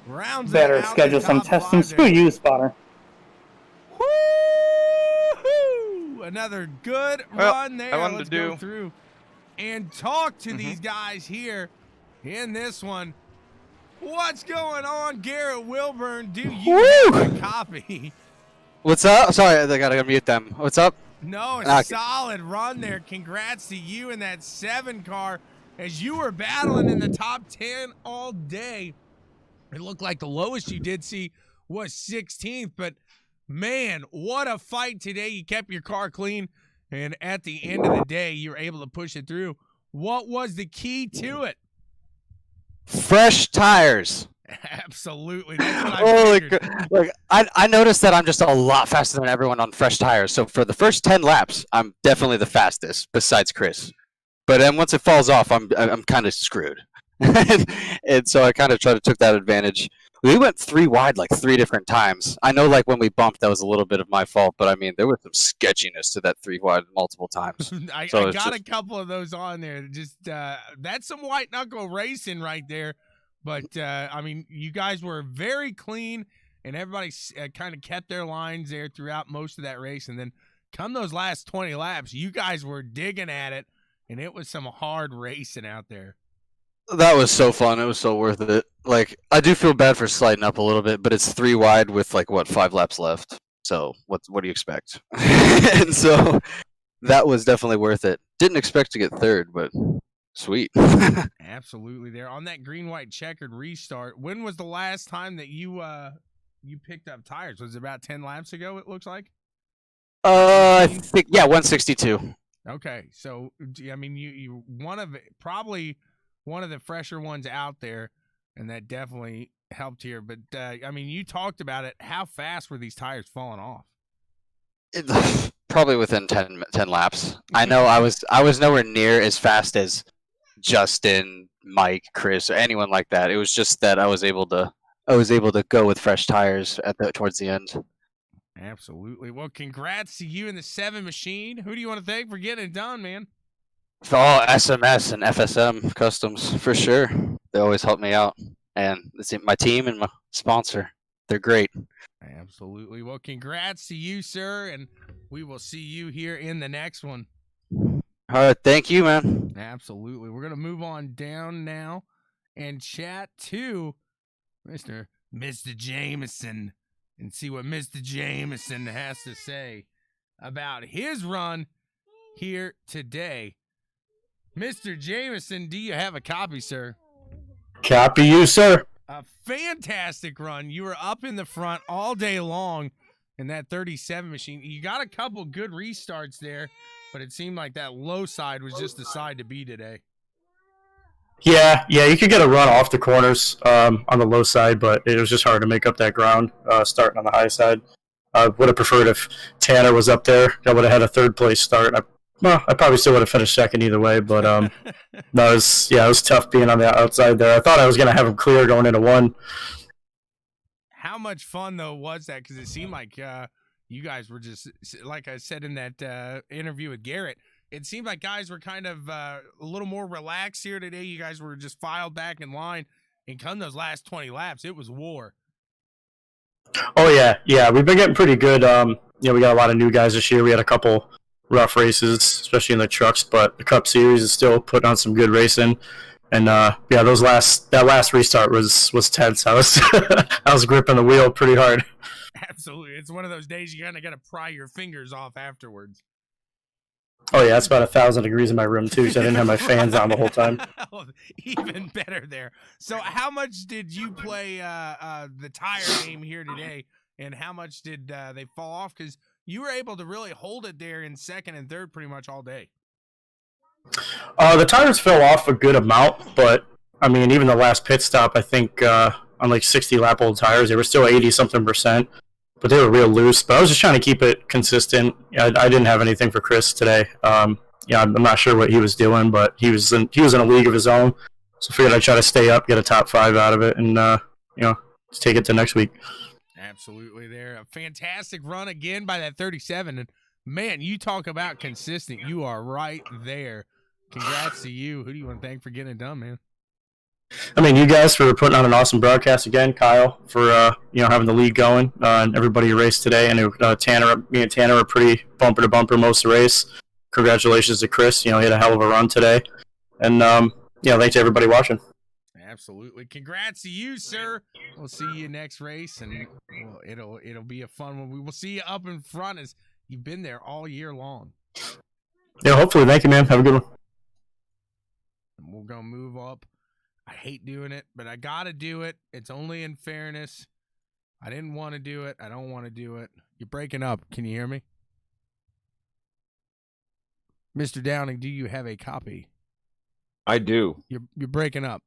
rounds it Better out schedule the some top testing. five Screw there. you, spotter. Woo-hoo! Another good Well, run there. I wanted Let's to go do- through and talk to these guys here in this one. What's going on, Garrett Wilburn? Do you have a copy? What's up? Sorry, I gotta mute them. What's up? No, a Okay. solid run there. Congrats to you in that 7 car as you were battling in the top 10 all day. It looked like the lowest you did see was 16th, but man, what a fight today. You kept your car clean, and at the end of the day, you were able to push it through. What was the key to it? Fresh tires. Absolutely. That's what I Holy figured. Look, I noticed that I'm just a lot faster than everyone on fresh tires. So for the first 10 laps, I'm definitely the fastest, besides Chris. But then once it falls off, I'm kind of screwed. And so I kind of took that advantage. We went 3 wide like 3 different times. I know, like when we bumped, that was a little bit of my fault. But I mean, there was some sketchiness to that 3 wide multiple times. I So it's got just- a couple of those on there. Just that's some white knuckle racing right there. But I mean, you guys were very clean, and everybody kind of kept their lines there throughout most of that race. And then come those last 20 laps, you guys were digging at it, and it was some hard racing out there. That was so fun. It was so worth it. Like, I do feel bad for sliding up a little bit, but it's 3 wide with like 5 laps left. So what do you expect? And so that was definitely worth it. Didn't expect to get 3rd, but sweet. Absolutely, there on that green-white checkered restart. When was the last time that you picked up tires? Was it about 10 laps ago? It looks like. I think 162. Okay, so I mean, you probably one of the fresher ones out there, and that definitely helped here. But I mean, you talked about it. How fast were these tires falling off? Probably within 10 laps. I know I was nowhere near as fast as Justin, Mike, Chris, or anyone like that. It was just that I was able to go with fresh tires towards the end. Absolutely. Well, congrats to you and the 7 machine. Who do you want to thank for getting it done, man? Oh, SMS and FSM Customs for sure. They always help me out, and it's my team and my sponsor. They're great. Absolutely. Well, congrats to you, sir, and we will see you here in the next one. All right, thank you, man. Absolutely. We're going to move on down now and chat to Mr. Jameson and see what Mr. Jameson has to say about his run here today. Mr. Jameson, do you have a copy, sir? Copy you, sir. A fantastic run. You were up in the front all day long in that 37 machine. You got a couple good restarts there, but it seemed like that low side was just the side to be today. Yeah, you could get a run off the corners on the low side, but it was just hard to make up that ground starting on the high side. I would have preferred if Tanner was up there. I would have had a 3rd place start. I probably still would have finished 2nd either way, but No, it was tough being on the outside there. I thought I was going to have him clear going into one. How much fun, though, was that? Because it seemed like you guys were just, like I said in that interview with Garrett, it seemed like guys were kind of a little more relaxed here today. You guys were just filed back in line, and come those last 20 laps, it was war. Oh, yeah. We've been getting pretty good. We got a lot of new guys this year. We had a couple rough races, especially in the trucks, but the Cup Series is still putting on some good racing. And that last restart was tense. I was gripping the wheel pretty hard. Absolutely, it's one of those days you kind of got to pry your fingers off afterwards. Oh yeah, it's about 1,000 degrees in my room too, so I didn't have my fans on the whole time. Even better there. So, how much did you play the tire game here today, and how much did they fall off? Because you were able to really hold it there in second and third pretty much all day. The tires fell off a good amount, but I mean, even the last pit stop, I think on like 60 lap old tires, they were still 80-something%, but they were real loose. But I was just trying to keep it consistent. I didn't have anything for Chris today. I'm not sure what he was doing, but he was in a league of his own, so I figured I'd try to stay up, get a top 5 out of it, and just take it to next week. Absolutely, there a fantastic run again by that 37, and man, you talk about consistent. You are right there. Congrats to you. Who do you want to thank for getting it done, man? I mean, you guys for putting on an awesome broadcast again. Kyle for having the lead going, and everybody who raced today. And me and Tanner were pretty bumper to bumper most of the race. Congratulations to Chris. He had a hell of a run today. And thanks to everybody watching. Absolutely. Congrats to you, sir. We'll see you next race, and it'll be a fun one. We will see you up in front as you've been there all year long. Yeah, hopefully. Thank you, man. Have a good one. And we're going to move up. I hate doing it, but I got to do it. It's only in fairness. I didn't want to do it. I don't want to do it. You're breaking up. Can you hear me? Mr. Downing, do you have a copy? I do. You're breaking up.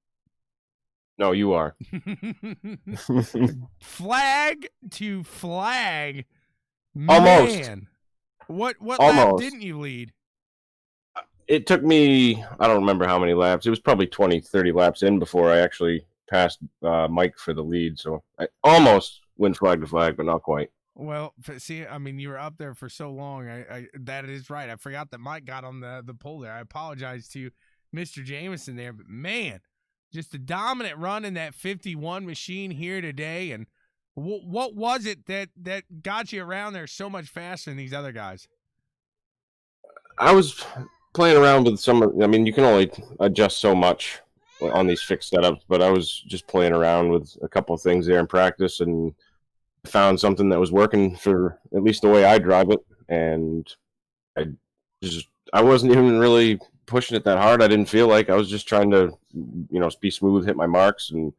No, you are. Flag to flag. Almost. Man. What lap didn't you lead? It took me, I don't remember how many laps. It was probably 20, 30 laps in before I actually passed Mike for the lead. So I almost went flag to flag, but not quite. Well, see, I mean, you were up there for so long. That is right. I forgot that Mike got on the pole there. I apologize to Mr. Jameson there, but man, just a dominant run in that 51 machine here today. And what was it that got you around there so much faster than these other guys? I was playing around with you can only adjust so much on these fixed setups, but I was just playing around with a couple of things there in practice and found something that was working for at least the way I drive it. And I wasn't even really pushing it that hard. I didn't feel like I was just trying to, be smooth, hit my marks. And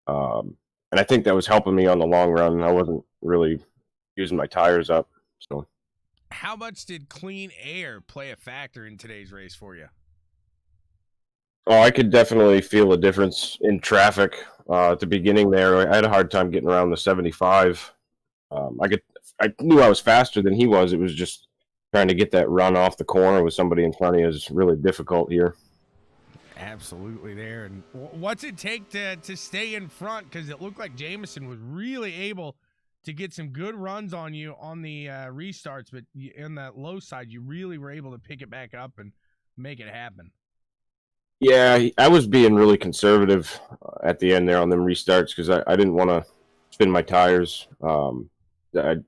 I think that was helping me on the long run. I wasn't really using my tires up. So. How much did clean air play a factor in today's race for you? Oh, I could definitely feel a difference in traffic at the beginning there. I had a hard time getting around the 75. I knew I was faster than he was. It was just trying to get that run off the corner with somebody in front of you is really difficult here. Absolutely there. And what's it take to stay in front? Because it looked like Jameson was really able to get some good runs on you on the restarts, but in that low side, you really were able to pick it back up and make it happen. Yeah, I was being really conservative at the end there on them restarts because I didn't want to spin my tires. I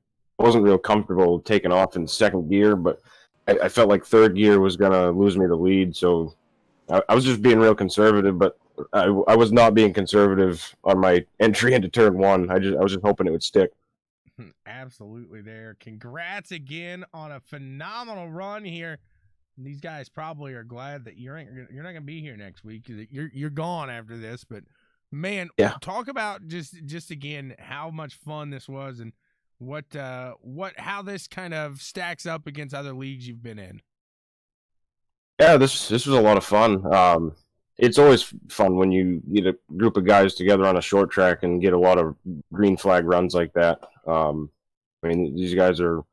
wasn't real comfortable taking off in second gear, but I felt like third gear was going to lose me the lead, so I was just being real conservative, but I was not being conservative on my entry into turn one. I was just hoping it would stick. Absolutely there. Congrats again on a phenomenal run here. These guys probably are glad that you're not going to be here next week. You're gone after this, but man, yeah. Talk about just again how much fun this was and how this kind of stacks up against other leagues you've been in. Yeah, this was a lot of fun. It's always fun when you get a group of guys together on a short track and get a lot of green flag runs like that. These guys are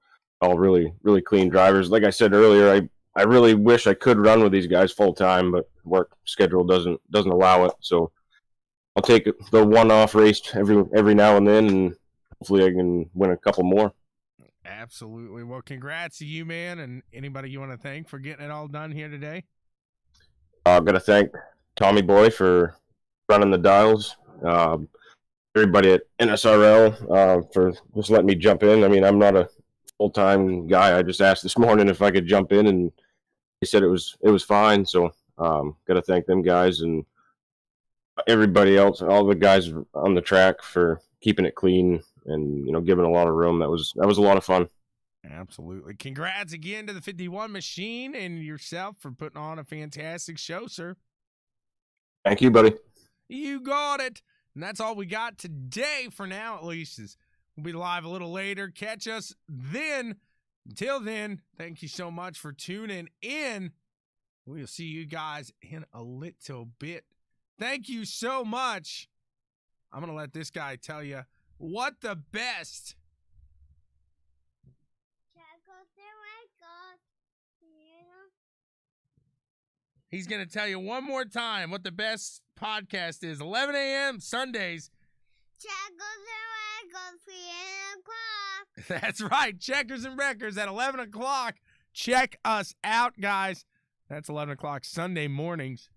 all really, really clean drivers. Like I said earlier, I really wish I could run with these guys full time, but work schedule doesn't allow it. So I'll take the one-off race every now and then, and hopefully I can win a couple more. Absolutely. Well, congrats to you, man, and anybody you want to thank for getting it all done here today. I'm going to thank Tommy Boy for running the dials. Everybody at NSRL for just letting me jump in. I mean, I'm not a full-time guy. I just asked this morning if I could jump in, and they said it was fine. So got to thank them guys and everybody else, all the guys on the track for keeping it clean and, you know, giving a lot of room. That was a lot of fun. Absolutely. Congrats again to the 51 machine and yourself for putting on a fantastic show, sir. Thank you, buddy. You got it. And that's all we got today for now, at least. We'll be live a little later. Catch us then. Until then, thank you so much for tuning in. We'll see you guys in a little bit. Thank you so much. I'm going to let this guy tell you what the best. He's going to tell you one more time what the best podcast is. 11 a.m. Sundays. That's right. Checkers and Wreckers at 11 o'clock. Check us out, guys. That's 11 o'clock Sunday mornings.